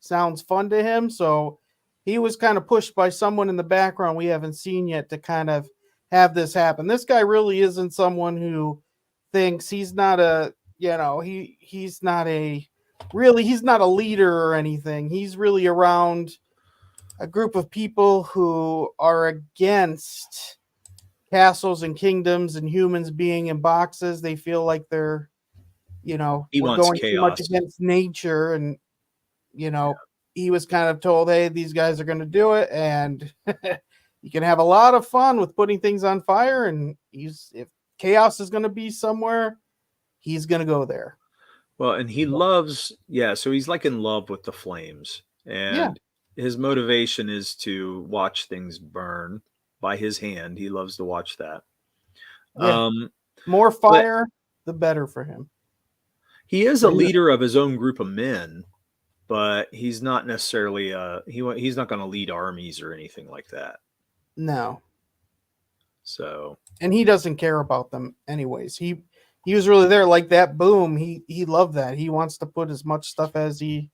sounds fun to him. So he was kind of pushed by someone in the background we haven't seen yet to kind of have this happen. This guy really isn't someone who thinks he's not a, he's not a leader or anything. He's really around a group of people who are against castles and kingdoms and humans being in boxes. They feel like they're, He we're wants going too much chaos. against nature. And, he was kind of told, hey, these guys are going to do it. And you can have a lot of fun with putting things on fire. And if chaos is going to be somewhere, he's going to go there. Well, and he loves, so he's like in love with the flames. And his motivation is to watch things burn by his hand. He loves to watch that. Yeah. More fire, the better for him. He is a leader of his own group of men, but he's not necessarily he's not going to lead armies or anything like that. No. So, and he doesn't care about them anyways. He was really there like that boom. He loved that. He wants to put as much stuff as he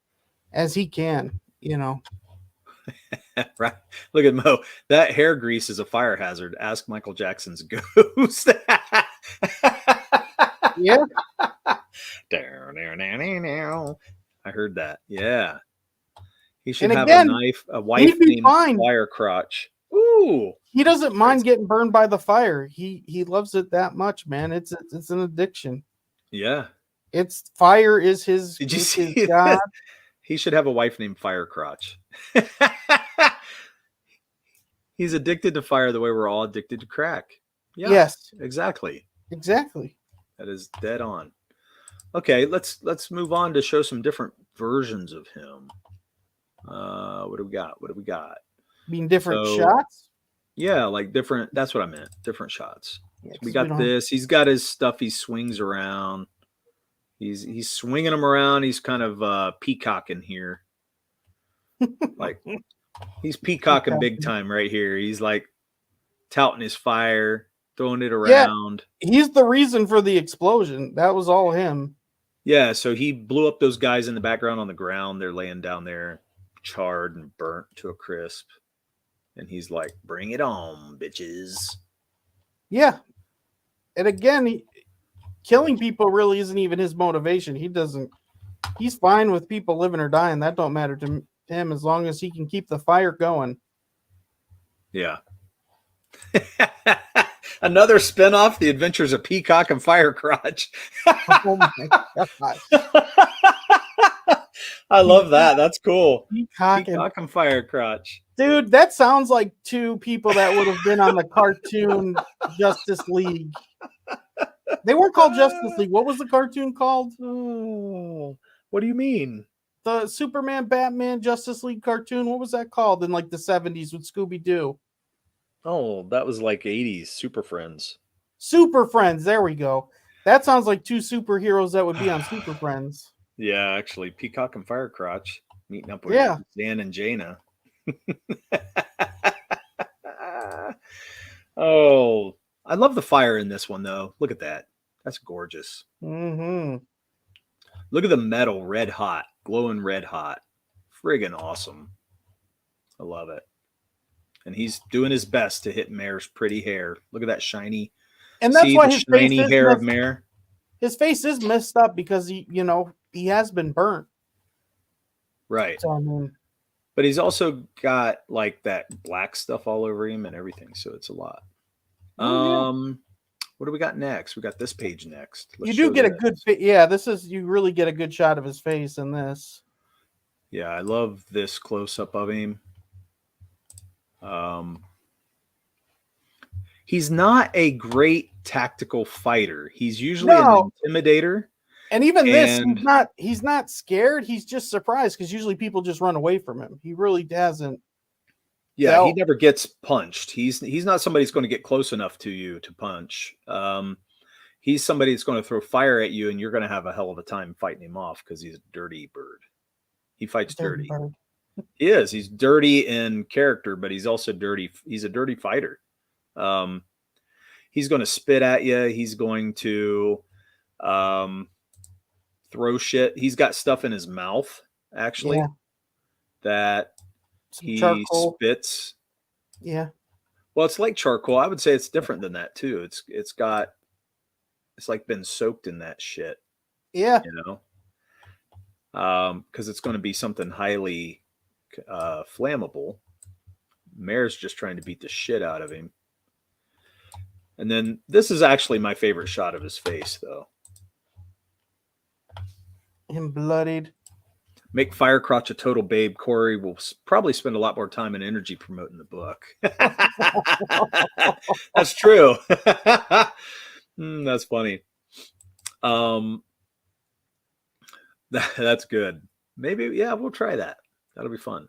can, Right. Look at Mo. That hair grease is a fire hazard. Ask Michael Jackson's ghost. Yeah. I heard that. Yeah. He should And have again, a knife, a wife named Fire Crotch. Ooh. He doesn't mind getting burned by the fire. He loves it that much, man. It's an addiction. Yeah. It's fire is his. Did you see his God. He should have a wife named Fire Crotch. He's addicted to fire the way we're all addicted to crack. Yeah, yes. Exactly. Exactly. That is dead on. Okay, let's move on to show some different versions of him. What do we got? Being different shots? Yeah, like different. That's what I meant. Different shots. Yeah, we got this. He's got his stuff. He swings around. He's swinging them around. He's kind of peacocking here. Like he's peacocking big time right here. He's like touting his fire, throwing it around. Yeah, he's the reason for the explosion. That was all him. Yeah, so he blew up those guys in the background on the ground. They're laying down there, charred and burnt to a crisp. And he's like, bring it on, bitches. Yeah. And again, killing people really isn't even his motivation. He's fine with people living or dying. That don't matter to him as long as he can keep the fire going. Yeah. Another spinoff, The Adventures of Peacock and Fire Crotch. Oh my God. I love that. That's cool. Peacock and Fire Crotch. Dude, that sounds like two people that would have been on the cartoon Justice League. They weren't called Justice League. What was the cartoon called? Oh, what do you mean? The Superman, Batman, Justice League cartoon. What was that called in like the 70s with Scooby-Doo? Oh, that was like 80s. Super Friends. Super Friends. There we go. That sounds like two superheroes that would be on Super Friends. Yeah, actually, Peacock and Fire Crotch meeting up with Dan and Jaina. Oh, I love the fire in this one, though. Look at that. That's gorgeous. Mm-hmm. Look at the metal, red hot, glowing red hot. Friggin' awesome. I love it. and he's doing his best to hit Mare's pretty hair. Look at that shiny. And that's See why the his face shiny is hair of messed, Mare? his face is messed up because he has been burnt. Right. So I mean, But he's also got like that black stuff all over him and everything, so it's a lot. What do we got next? We got this page next. you do get a good you really get a good shot of his face in this. Yeah, I love this close up of him. He's not a great tactical fighter. He's usually an intimidator. And even this, he's not scared. He's just surprised because usually people just run away from him. He really hasn't. Yeah, he never gets punched. He's not somebody who's going to get close enough to you to punch. He's somebody that's going to throw fire at you, and you're going to have a hell of a time fighting him off because he's a dirty bird. He fights dirty. He is. He's dirty in character, but he's also dirty. He's a dirty fighter. He's going to spit at you. He's going to throw shit. He's got stuff in his mouth, actually, that he spits. Yeah. Well, it's like charcoal. I would say it's different than that too. It's like been soaked in that shit. Yeah. Because it's going to be something highly flammable. Mare's just trying to beat the shit out of him. And then this is actually my favorite shot of his face, though. Him bloodied. Make Firecrotch a total babe. Corey will probably spend a lot more time and energy promoting the book. That's true. That's funny. That's good. Maybe, yeah, we'll try that. That'll be fun.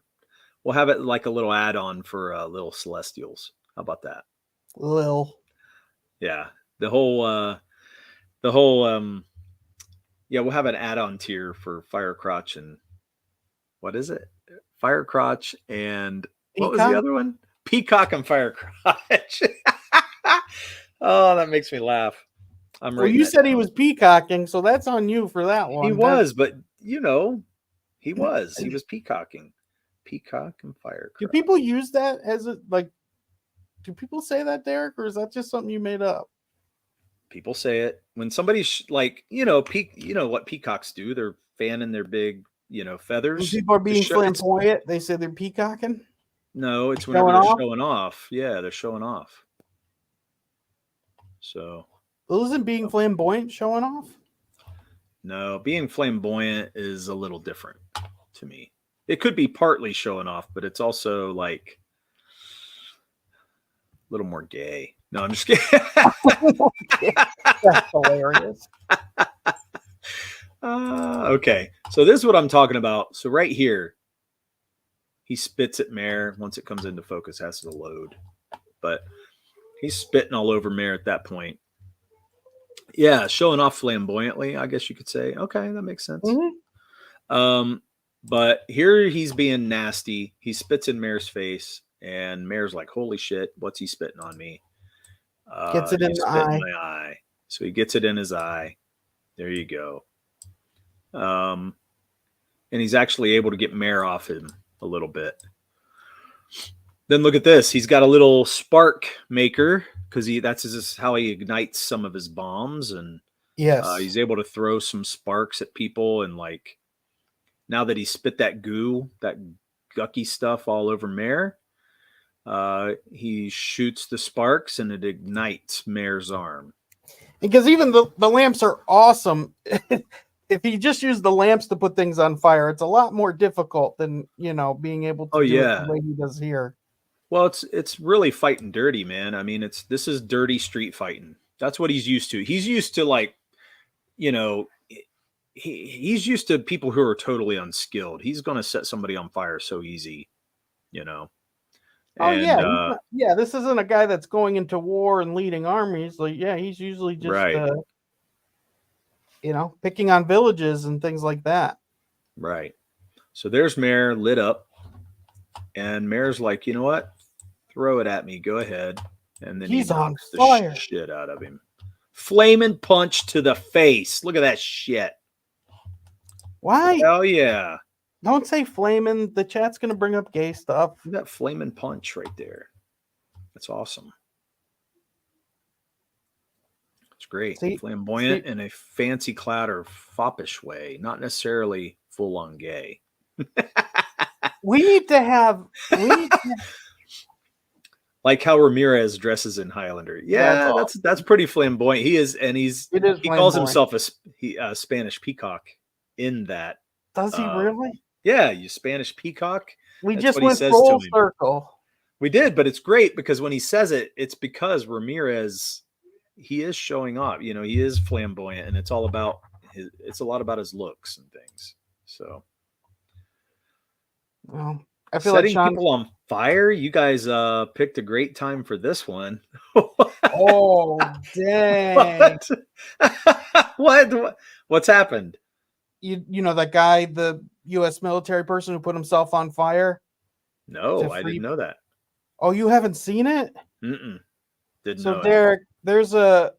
We'll have it like a little add-on for little Celestials. How about that? Yeah. The whole yeah, we'll have an add-on tier for Firecrotch and what is it? Firecrotch and what was the other one? Peacock and Firecrotch. Oh, that makes me laugh. Well, you said he was peacocking, so that's on you for that one. He was, but he was peacocking. Peacock and Firecrotch. Do people use that as a do people say that, Derek, or is that just something you made up? People say it when somebody's what peacocks do. They're fanning their big, feathers. When people are being flamboyant, they say they're peacocking. No, it's whenever they're showing off. Yeah, they're showing off. So, well, isn't being flamboyant showing off? No, being flamboyant is a little different to me. It could be partly showing off, but it's also like a little more gay. No, I'm just kidding. That's hilarious. Okay, so this is what I'm talking about. So right here, he spits at Mare. Once it comes into focus, has to load. But he's spitting all over Mare at that point. Yeah, showing off flamboyantly, I guess you could say. Okay, that makes sense. Mm-hmm. But here he's being nasty. He spits in Mare's face, and Mare's like, holy shit, what's he spitting on me? Gets it in the eye. My eye. So he gets it in his eye. There you go. And he's actually able to get Mare off him a little bit. Then look at this. He's got a little spark maker because that's how he ignites some of his bombs. And yes, he's able to throw some sparks at people. And like now that he spit that goo, that gucky stuff all over Mare, he shoots the sparks and it ignites Mare's arm. Because even the lamps are awesome. If he just used the lamps to put things on fire, it's a lot more difficult than being able to do it the way he does here. Well, it's really fighting dirty, man. I mean, this is dirty street fighting. That's what he's used to. He's used to he's used to people who are totally unskilled. He's going to set somebody on fire so easy, And, yeah. This isn't a guy that's going into war and leading armies. Like, yeah, he's usually just, picking on villages and things like that. Right. So there's Mare lit up, and Mare's like, you know what? Throw it at me. Go ahead. And then he's he knocks on fire. The shit out of him. Flaming punch to the face. Look at that shit. Why? Hell yeah. Don't say flaming. The chat's gonna bring up gay stuff. That flaming punch right there. That's awesome. It's great. See, Flamboyant in a fancy clad or foppish way, not necessarily full on gay. we need to have. Like how Ramirez dresses in Highlander. Yeah, that's pretty flamboyant. He is, and he calls himself a Spanish peacock in that. Does he really? Yeah, you Spanish peacock. We just went full circle. We did, but it's great because when he says it, it's because Ramirez, he is showing off. You know, he is flamboyant, and it's all about it's a lot about his looks and things. So, well, I feel setting like people on fire. You guys picked a great time for this one. Oh, dang! What's happened? You know that guy, the U.S. military person who put himself on fire? No, I didn't know that. Oh, you haven't seen it? Didn't know. So Derek, there's I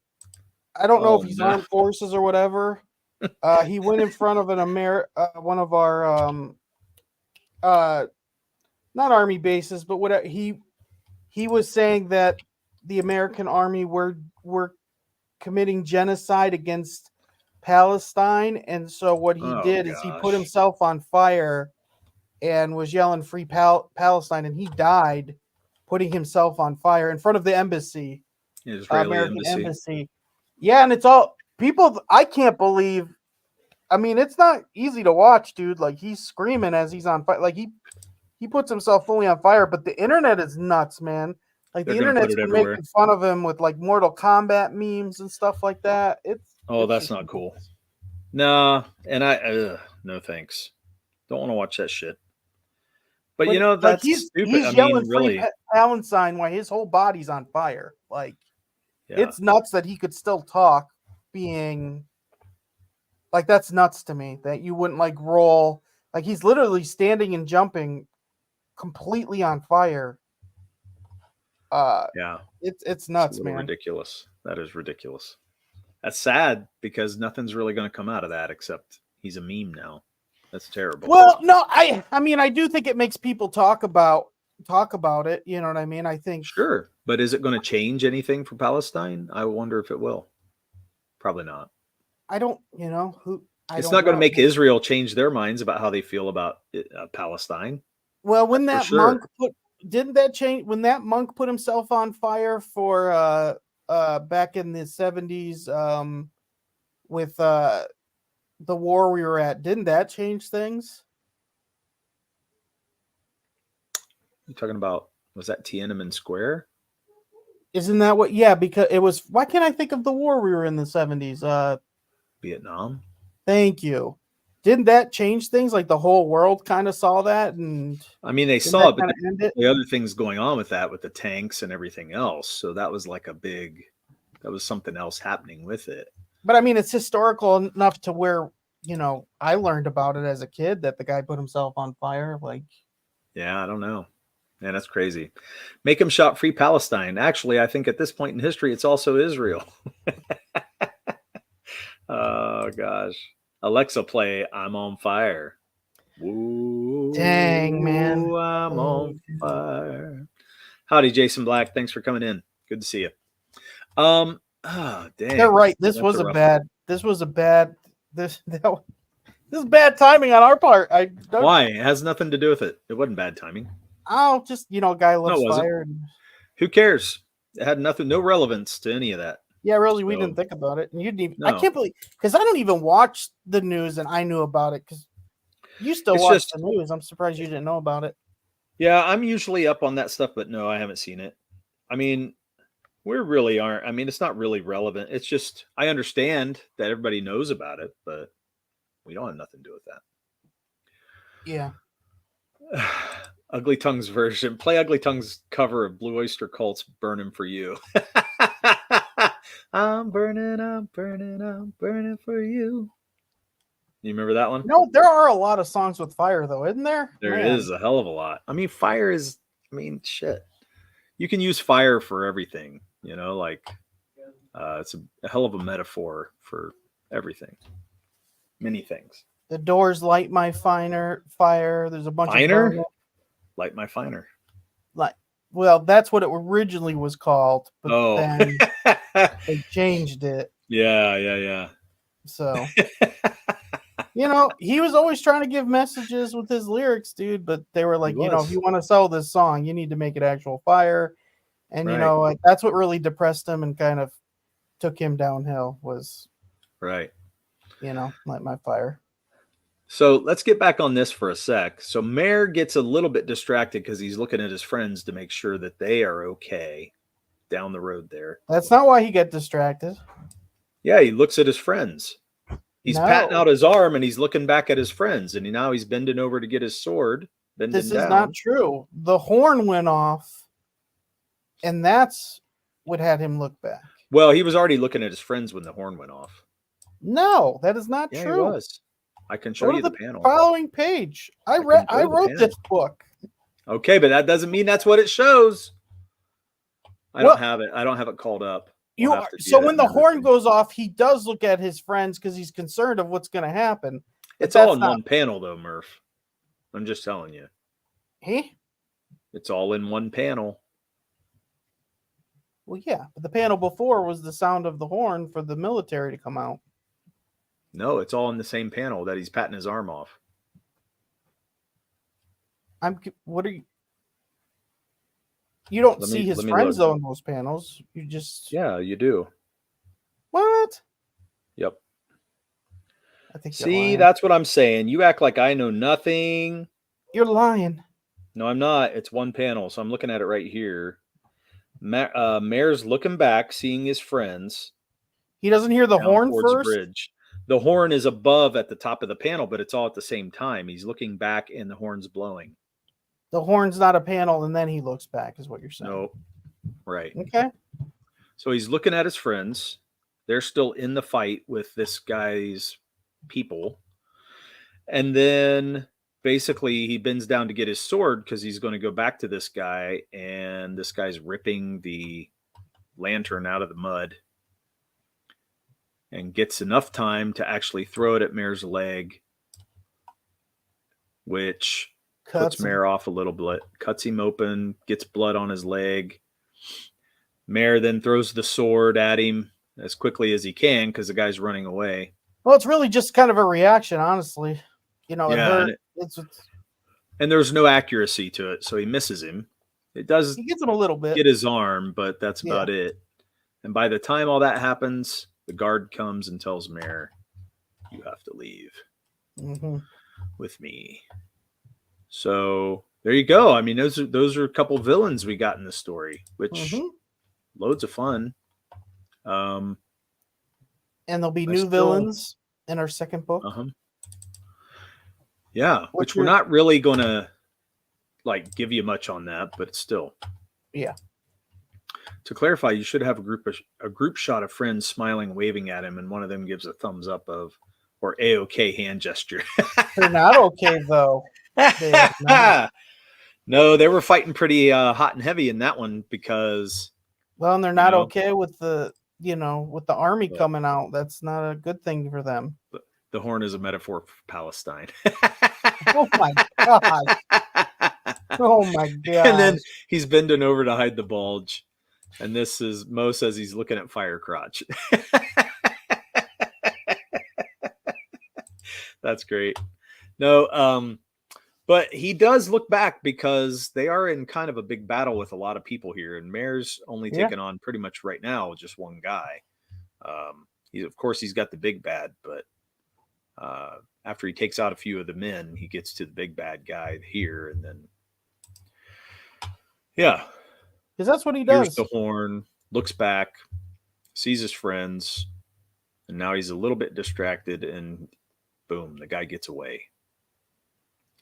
don't know if he's armed forces or whatever. He went in front of one of our not army bases, but whatever. He was saying that the American army were committing genocide against Palestine, and so what he did is he put himself on fire and was yelling "Free Palestine," and he died putting himself on fire in front of the embassy, American embassy. Yeah, and it's all people. I can't believe. I mean, it's not easy to watch, dude. Like he's screaming as he's on fire. Like he puts himself fully on fire. But the internet is nuts, man. Like the internet's been making fun of him with like Mortal Kombat memes and stuff like that. That's not cool. Nah, and no thanks. Don't want to watch that shit. But you know that's stupid. He's yelling "Free Palestine" while his whole body's on fire. Like it's nuts that he could still talk. Being like that's nuts to me that you wouldn't like roll. Like he's literally standing and jumping, completely on fire. It's nuts, man. Ridiculous. That is ridiculous. That's sad because nothing's really going to come out of that except he's a meme now. That's terrible. Well, no, I mean, I do think it makes people talk about it. You know what I mean? I think sure, but is it going to change anything for Palestine? I wonder if it will. Probably not. I don't. You know who? It's not going to make Israel change their minds about how they feel about Palestine. Well, when that monk didn't that change? When that monk put himself on fire for back in the 70s with the war we were at, didn't that change things? You talking about, was that Tiananmen Square? Isn't that what? Yeah, because it was. Why can't I think of the war we were in the 70s? Vietnam. Thank you. Didn't that change things? Like the whole world kind of saw that, and I mean they saw it, but the other things going on with that, with the tanks and everything else. So that was like that was something else happening with it. But I mean, it's historical enough to where, you know, I learned about it as a kid that the guy put himself on fire. Like, yeah, I don't know. Man, that's crazy. Make him shout "Free Palestine." Actually, I think at this point in history, it's also Israel. Oh gosh. Alexa, play "I'm on Fire." Ooh, dang, man. I'm on fire. Howdy, Jason Black. Thanks for coming in. Good to see you. Oh, dang. They're right. This was bad timing on our part. Why? It has nothing to do with it. It wasn't bad timing. Oh, just, you know, a guy loves fire. Who cares? It had no relevance to any of that. Yeah, really, we didn't think about it. And you didn't even, I can't believe, because I don't even watch the news and I knew about it because you still watch the news. I'm surprised you didn't know about it. Yeah, I'm usually up on that stuff, but no, I haven't seen it. I mean, we really aren't. I mean, it's not really relevant. It's just, I understand that everybody knows about it, but we don't have nothing to do with that. Yeah. Ugly Tongue's version. Play Ugly Tongue's cover of Blue Oyster Cult's "Burning for You." I'm burning for you. You remember that one? No, there are a lot of songs with fire, though, isn't there? There is a hell of a lot. I mean, fire is, shit. You can use fire for everything, you know, like it's a hell of a metaphor for everything. Many things. The Doors, Light My Fire. There's a bunch Finer? of burn. Light My Finer. Like, well, that's what it originally was called, but Oh. then they changed it. Yeah. So, he was always trying to give messages with his lyrics, dude. But they were like, if you want to sell this song, you need to make it actual fire. And Right. like, that's what really depressed him and kind of took him downhill. Was right. Light My Fire. So let's get back on this for a sec. So Mayor gets a little bit distracted because he's looking at his friends to make sure that they are okay down the road there. That's not why he got distracted. Yeah, he looks at his friends. He's No. patting out his arm and he's looking back at his friends. And now he's bending over to get his sword. This is not true. The horn went off, and that's what had him look back. Well, he was already looking at his friends when the horn went off. No, that is not Yeah, true. He was. I can show you the panel. Following page. I wrote this book. Okay, but that doesn't mean that's what it shows. I don't have it called up. So when the horn goes off, he does look at his friends because he's concerned of what's going to happen. It's all in one panel, though, Murph. I'm just telling you. Hey? It's all in one panel. Well, yeah, but the panel before was the sound of the horn for the military to come out. No, it's all in the same panel that he's patting his arm off. What are you? You don't see his friends though in those panels. You just. Yeah, you do. What? Yep. I think. See, that's what I'm saying. You act like I know nothing. You're lying. No, I'm not. It's one panel, so I'm looking at it right here. Mayor's looking back, seeing his friends. He doesn't hear the horn first. Bridge. The horn is above at the top of the panel, but it's all at the same time. He's looking back, and the horn's blowing. The horn's not a panel, and then he looks back, is what you're saying. No, right. Okay. So he's looking at his friends. They're still in the fight with this guy's people. And then basically he bends down to get his sword because he's going to go back to this guy, and this guy's ripping the lantern out of the mud and gets enough time to actually throw it at Mayor's leg, which puts Mayor off a little bit, cuts him open, gets blood on his leg. Mayor then throws the sword at him as quickly as he can because the guy's running away. Well, it's really just kind of a reaction, honestly. It hurt. And there's no accuracy to it, so he misses him. It does. He gets him a little bit. Get his arm, but that's about it. And by the time all that happens, the guard comes and tells Mayor, "You have to leave with me." So there you go. I mean, those are a couple villains we got in the story, which loads of fun. And there'll be new villains in our second book. Yeah, which we're not really going to give you much on that, but still. Yeah. To clarify, you should have a group shot of friends smiling, waving at him, and one of them gives a thumbs up or A-OK hand gesture. They're not okay though. No, they were fighting pretty hot and heavy in that one because. Well, and they're not okay with the army coming out. That's not a good thing for them. The horn is a metaphor for Palestine. Oh my god! Oh my god! And then he's bending over to hide the bulge, and this is Mo says he's looking at fire crotch. That's great. No, but he does look back because they are in kind of a big battle with a lot of people here, and Mayor's only taking on pretty much right now just one guy. He's got the big bad, but after he takes out a few of the men, he gets to the big bad guy here, and then because that's what he does. Hears the horn, looks back, sees his friends, and now he's a little bit distracted, and boom, the guy gets away.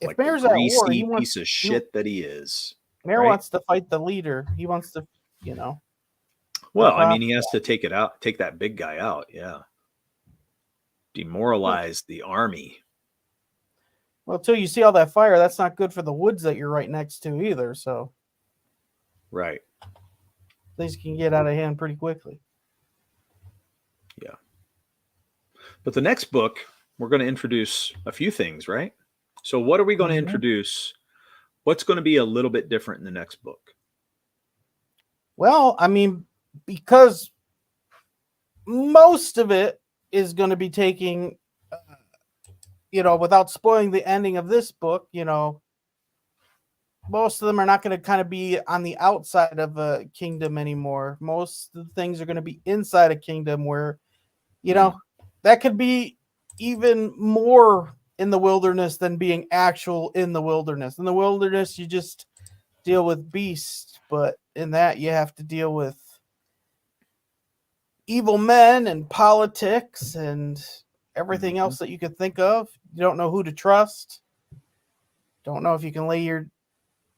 If Mayor's at war, he wants piece of shit that he is. Mayor wants to fight the leader. He wants to, Well, I mean, he has to take that big guy out. Yeah. Demoralize the army. Well, till you see all that fire, that's not good for the woods that you're right next to either. So. Right. Things can get out of hand pretty quickly. Yeah. But the next book we're going to introduce a few things, right? So what are we going to Mhm. introduce? What's going to be a little bit different in the next book? Well, I mean, because most of it is going to be taking, without spoiling the ending of this book, most of them are not going to kind of be on the outside of a kingdom anymore. Most of the things are going to be inside a kingdom where, that could be even more in the wilderness than being actual in the wilderness. In the wilderness, you just deal with beasts, but in that, you have to deal with evil men and politics and everything else that you could think of. You don't know who to trust. Don't know if you can lay your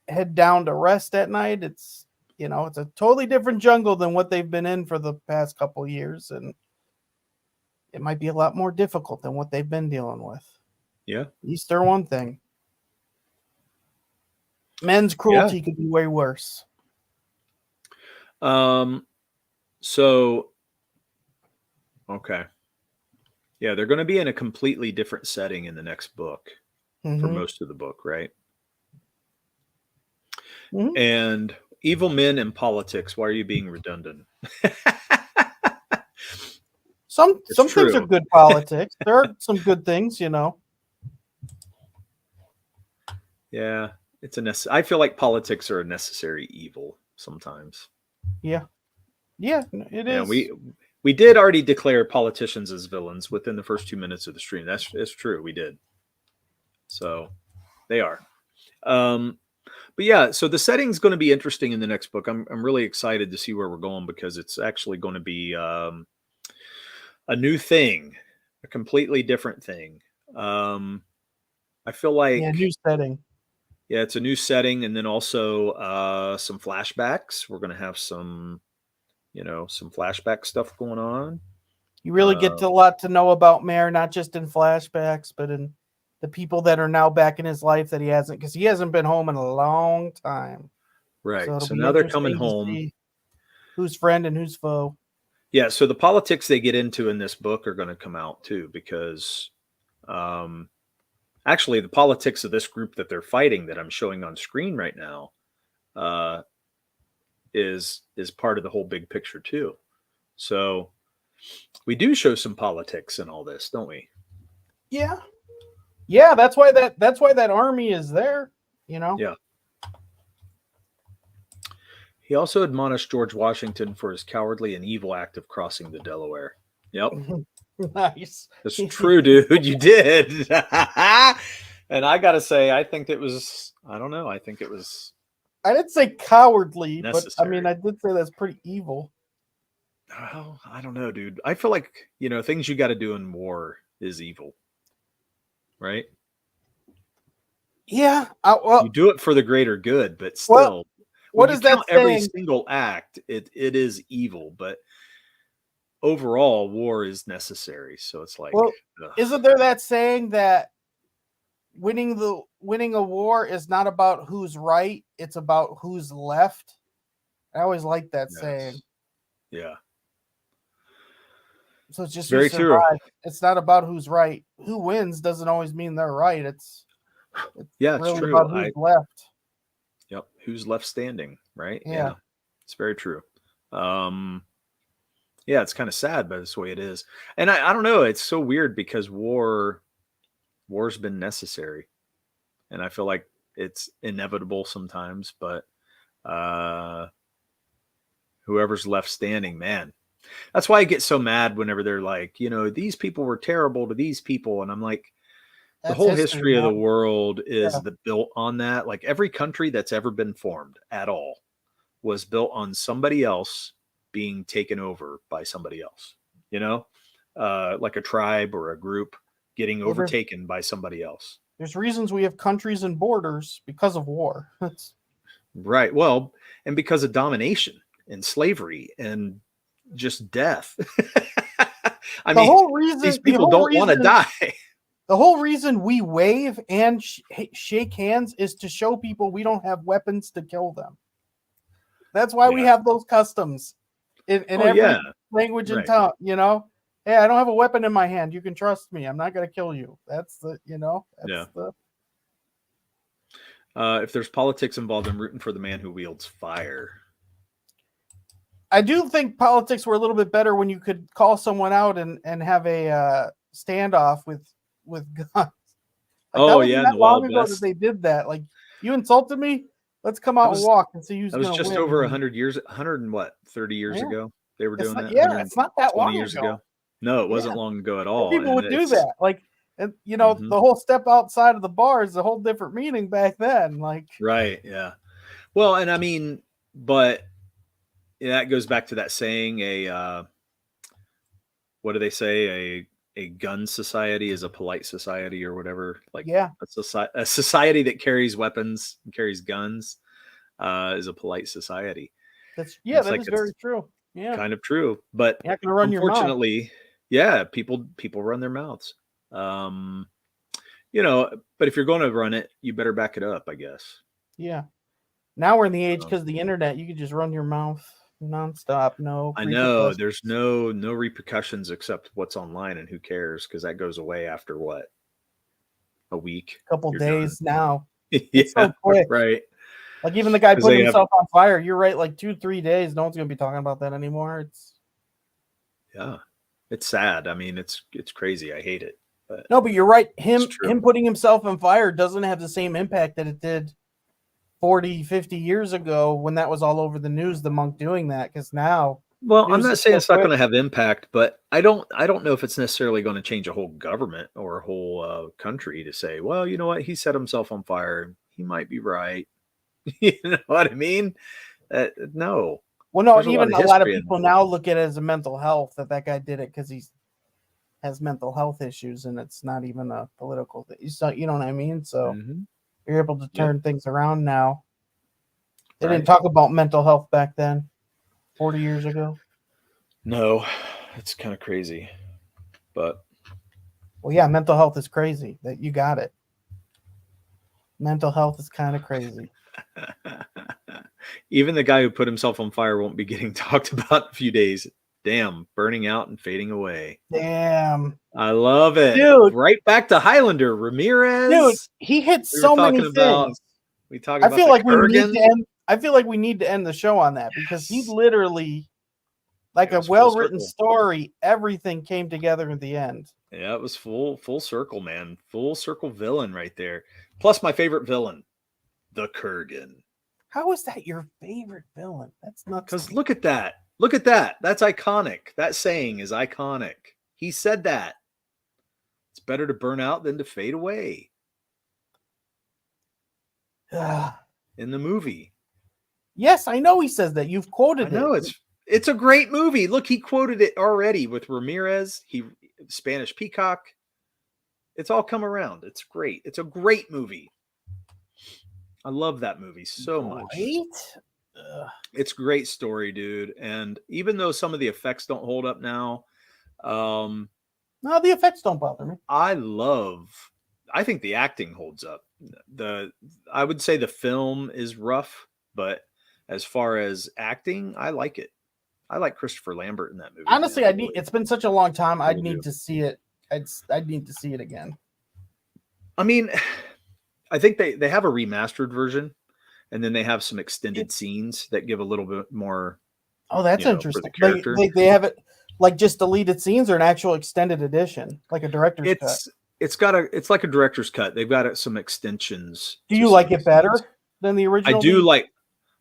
head down to rest at night. It's a totally different jungle than what they've been in for the past couple years, and it might be a lot more difficult than what they've been dealing with. Yeah. At least they're one thing. Men's cruelty could be way worse. So, okay. Yeah, they're going to be in a completely different setting in the next book for most of the book, right? Mhm. And evil men and politics. Why are you being redundant? Some It's things are true. good politics. There are some good things, Yeah, I feel like politics are a necessary evil sometimes. Yeah, it is. We did already declare politicians as villains within the first 2 minutes of the stream. It's true. We did. So they are. But yeah, so the setting's going to be interesting in the next book. I'm really excited to see where we're going because it's actually going to be a new thing, a completely different thing. I feel like new setting. Yeah, it's a new setting, and then also some flashbacks. We're going to have some flashback stuff going on. You really get a lot to know about Mare, not just in flashbacks, but in the people that are now back in his life that he hasn't, because he hasn't been home in a long time. Right. So now they're coming home. Who's friend and who's foe. Yeah. So the politics they get into in this book are going to come out too, because actually the politics of this group that they're fighting that I'm showing on screen right now is part of the whole big picture too. So we do show some politics in all this, don't we? Yeah. Yeah, that's why that army is there, Yeah. He also admonished George Washington for his cowardly and evil act of crossing the Delaware. Yep. Nice. That's true, dude. You did. And I got to say, I think it was, I don't know. I think it was. I didn't say cowardly, necessary. But I mean, I did say that's pretty evil. Well, I don't know, dude. I feel like, things you got to do in war is evil. Right? Yeah. You do it for the greater good, but still. What is that saying? Every single act, it is evil, but overall, war is necessary. So it's like, isn't there that saying that winning a war is not about who's right, it's about who's left? I always like that saying. Yeah. So it's just very true. It's not about who's right. Who wins doesn't always mean they're right. It's really true. About who's left. Yep. Who's left standing, right? Yeah. It's very true. Yeah, it's kind of sad, but it's the way it is. And I don't know. It's so weird because war's been necessary. And I feel like it's inevitable sometimes, but whoever's left standing, man. That's why I get so mad whenever they're like, these people were terrible to these people. And I'm like, the whole history of the world is built on that. Like every country that's ever been formed at all was built on somebody else being taken over by somebody else, like a tribe or a group getting overtaken by somebody else. There's reasons we have countries and borders because of war. Right. Well, and because of domination and slavery and just death. I mean, whole reason these people don't want to die. The whole reason we wave and shake hands is to show people we don't have weapons to kill them. That's why we have those customs in every language and tongue, hey, I don't have a weapon in my hand. You can trust me. I'm not going to kill you. That's the, Yeah. the. If there's politics involved, I'm rooting for the man who wields fire. I do think politics were a little bit better when you could call someone out and have a standoff with guns. Like, Oh, that wasn't yeah, in that the long Wild ago that West. they did that. Like, you insulted me. Let's come out and was- walk and see who's That was going to just win. over 100 years, 100 and what, 30 years Yeah. ago? They were It's doing not, that. yeah, it's not that 20 long years ago. ago. No, it wasn't Yeah. long ago at And all. people would do it's- that. Like, and Mhm. the whole step outside of the bar is a whole different meaning back then. Like, Right. Yeah. Well, and I mean, but that goes back to that saying, what do they say? A gun society is a polite society or whatever. Like yeah, a society that carries weapons and carries guns is a polite society. that like is very true. Yeah, Kind of true. But you're not going to run your mouth. unfortunately, yeah, people run their mouths. But if you're going to run it, you better back it up, I guess. Yeah. Now we're in the age because of the internet. You can just run your mouth nonstop. No, I know there's no repercussions except what's online, and who cares? Because that goes away after what? A week, couple You're days done. now. Yeah, It's so quick. right. Like even the guy 'Cause putting they himself on fire. You're right. Like 2-3 days, no one's gonna be talking about that anymore. Yeah, it's sad. I mean, it's crazy. I hate it. But No, but you're right. it's true. Him putting himself on fire doesn't have the same impact that it did 40, 50 years ago when that was all over the news, the monk doing that. Because now, Well, I'm news not is saying so it's not quick. going to have impact, but I don't know if it's necessarily going to change a whole government or a whole country to say, well, you know what, he set himself on fire. He might be right. You know what I mean? No. Well, no, There's and a lot even of a lot of history in people now look at it as a mental health that guy did it because he has mental health issues, and it's not even a political thing. You know what I mean? So Mhm. you're able to turn things around now. They Right. didn't talk about mental health back then, 40 years ago. No, it's kind of crazy, but Well, yeah, mental health is crazy. That you got it. Mental health is kind of crazy. even the guy who put himself on fire won't be getting talked about in a few days. Damn, burning out and fading away. Damn, I love it. Dude. Right back to Highlander. Ramirez. dude, he hit We were so many talking about- things. We talking I about feel the like we need Kurgan. to end. I feel like we need to end the show on that because he Yes. literally, like It a was full well-written circle. story, everything came together at the end. Yeah, it was full circle, man. Full circle villain right there. Plus my favorite villain, the Kurgan. How is that your favorite villain? That's nuts. Because look at that. Look at that. That's iconic. That saying is iconic. He said that. It's better to burn out than to fade away in the movie. Yes, I know he says that. You've quoted I know it. it's a great movie. Look, he quoted it already with Ramirez. Spanish Peacock. It's all come around. It's great. It's a great movie. I love that movie so much. Right? It's a great story, dude. And even though some of the effects don't hold up now, No, the effects don't bother me. I think the acting holds up. I would say the film is rough, but as far as acting, I like it. I like Christopher Lambert in that movie. Honestly, man. it's been such a long time. I'd Really need do. to see it. I'd need to see it again. I mean, I think they have a remastered version, and then they have some extended scenes that give a little bit more. Oh, that's For the interesting. character. They have it like just deleted scenes or an actual extended edition, like a director's cut. It's like a director's cut. They've got some extensions. Do to you some like it scenes. better than the original?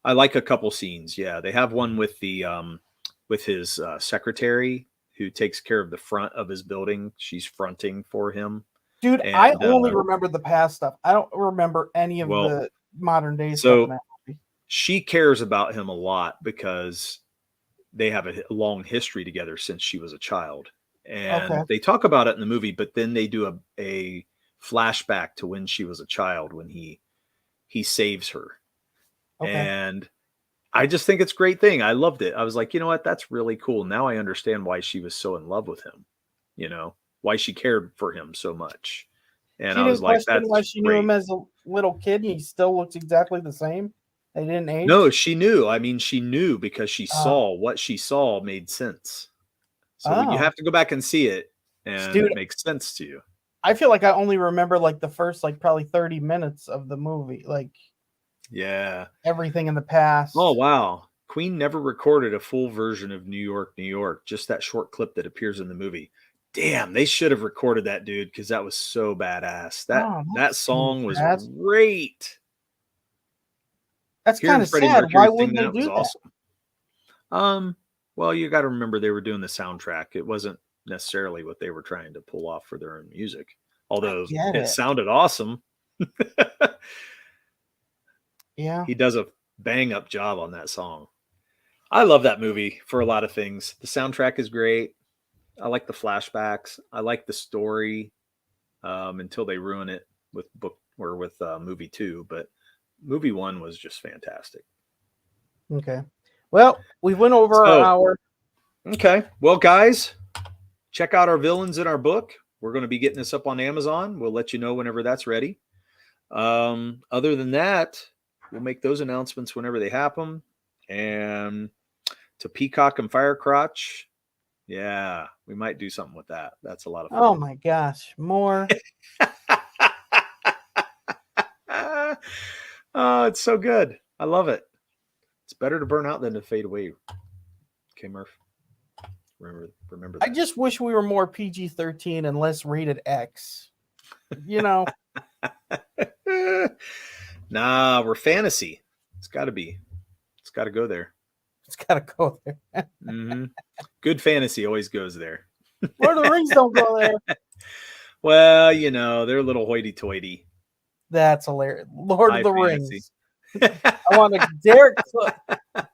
I like a couple scenes. Yeah, they have one with with his secretary who takes care of the front of his building. She's fronting for him. Dude, and, I only remember the past stuff. I don't remember any of the modern day stuff. so in that movie. She cares about him a lot because they have a long history together since she was a child. And Okay. they talk about it in the movie, but then they do a flashback to when she was a child, when he saves her. Okay. And I just think it's a great thing. I loved it. I was like, you know what? That's really cool. Now I understand why she was so in love with him, why she cared for him so much. And She I was didn't like, question that's why she knew great. him as a little kid and he still looks exactly the same. They didn't age. No, she knew. I mean, she knew because she Oh. saw what she saw made sense. So you Oh. have to go back and see it, and Dude. it makes sense to you. I feel like I only remember like the first like probably 30 minutes of the movie, like Yeah. everything in the past. Oh, wow. Queen never recorded a full version of New York, New York, just that short clip that appears in the movie. Damn, they should have recorded that, dude, because that was so badass. Oh, That that's so song was bad. great. That's kind Hearing of Freddie sad. Why Mercury wouldn't sing they that was do that? awesome. Well, you got to remember they were doing the soundtrack. It wasn't necessarily what they were trying to pull off for their own music, although Get it it. sounded awesome. Yeah. He does a bang up job on that song. I love that movie for a lot of things. The soundtrack is great. I like the flashbacks. I like the story until they ruin it with book or with movie 2. But movie 1 was just fantastic. Okay. Well, we went over our hour. Okay. Well, guys, check out our villains in our book. We're going to be getting this up on Amazon. We'll let you know whenever that's ready. Other than that, we'll make those announcements whenever they happen. And to Peacock and Firecrotch, yeah, we might do something with that. That's a lot of fun. Oh my gosh, more. Oh, it's so good. I love it. It's better to burn out than to fade away. Okay, Murph. Remember that. I just wish we were more PG-13 and less rated X. You know. Nah, we're fantasy. It's got to be. It's got to go there. It's got to go there. Mm-hmm. Good fantasy always goes there. Lord of the Rings don't go there. Well, you know, they're a little hoity-toity. That's hilarious. Lord High of the fantasy. Rings. I want to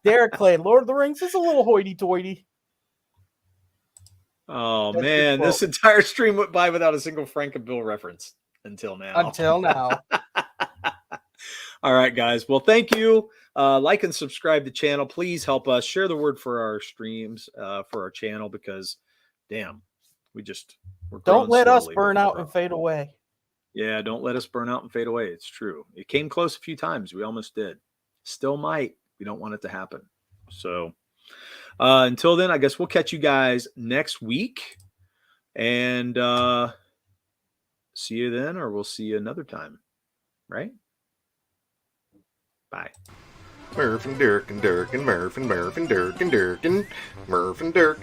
Derek Clay. Lord of the Rings is a little hoity-toity. Oh, That's man, this entire stream went by without a single Frank and Bill reference until now. All right, guys. Well, thank you. Like and subscribe to the channel. Please help us share the word for our streams, for our channel, because damn, we're don't let us slowly, burn but we're out and fade away. Yeah, don't let us burn out and fade away. It's true. It came close a few times. We almost did. Still might. We don't want it to happen. So until then, I guess we'll catch you guys next week. And see you then, or we'll see you another time. Right? Bye. Murph and Dirk and Dirk and Murph and Murph and Dirk and Dirk and Murph and Dirk.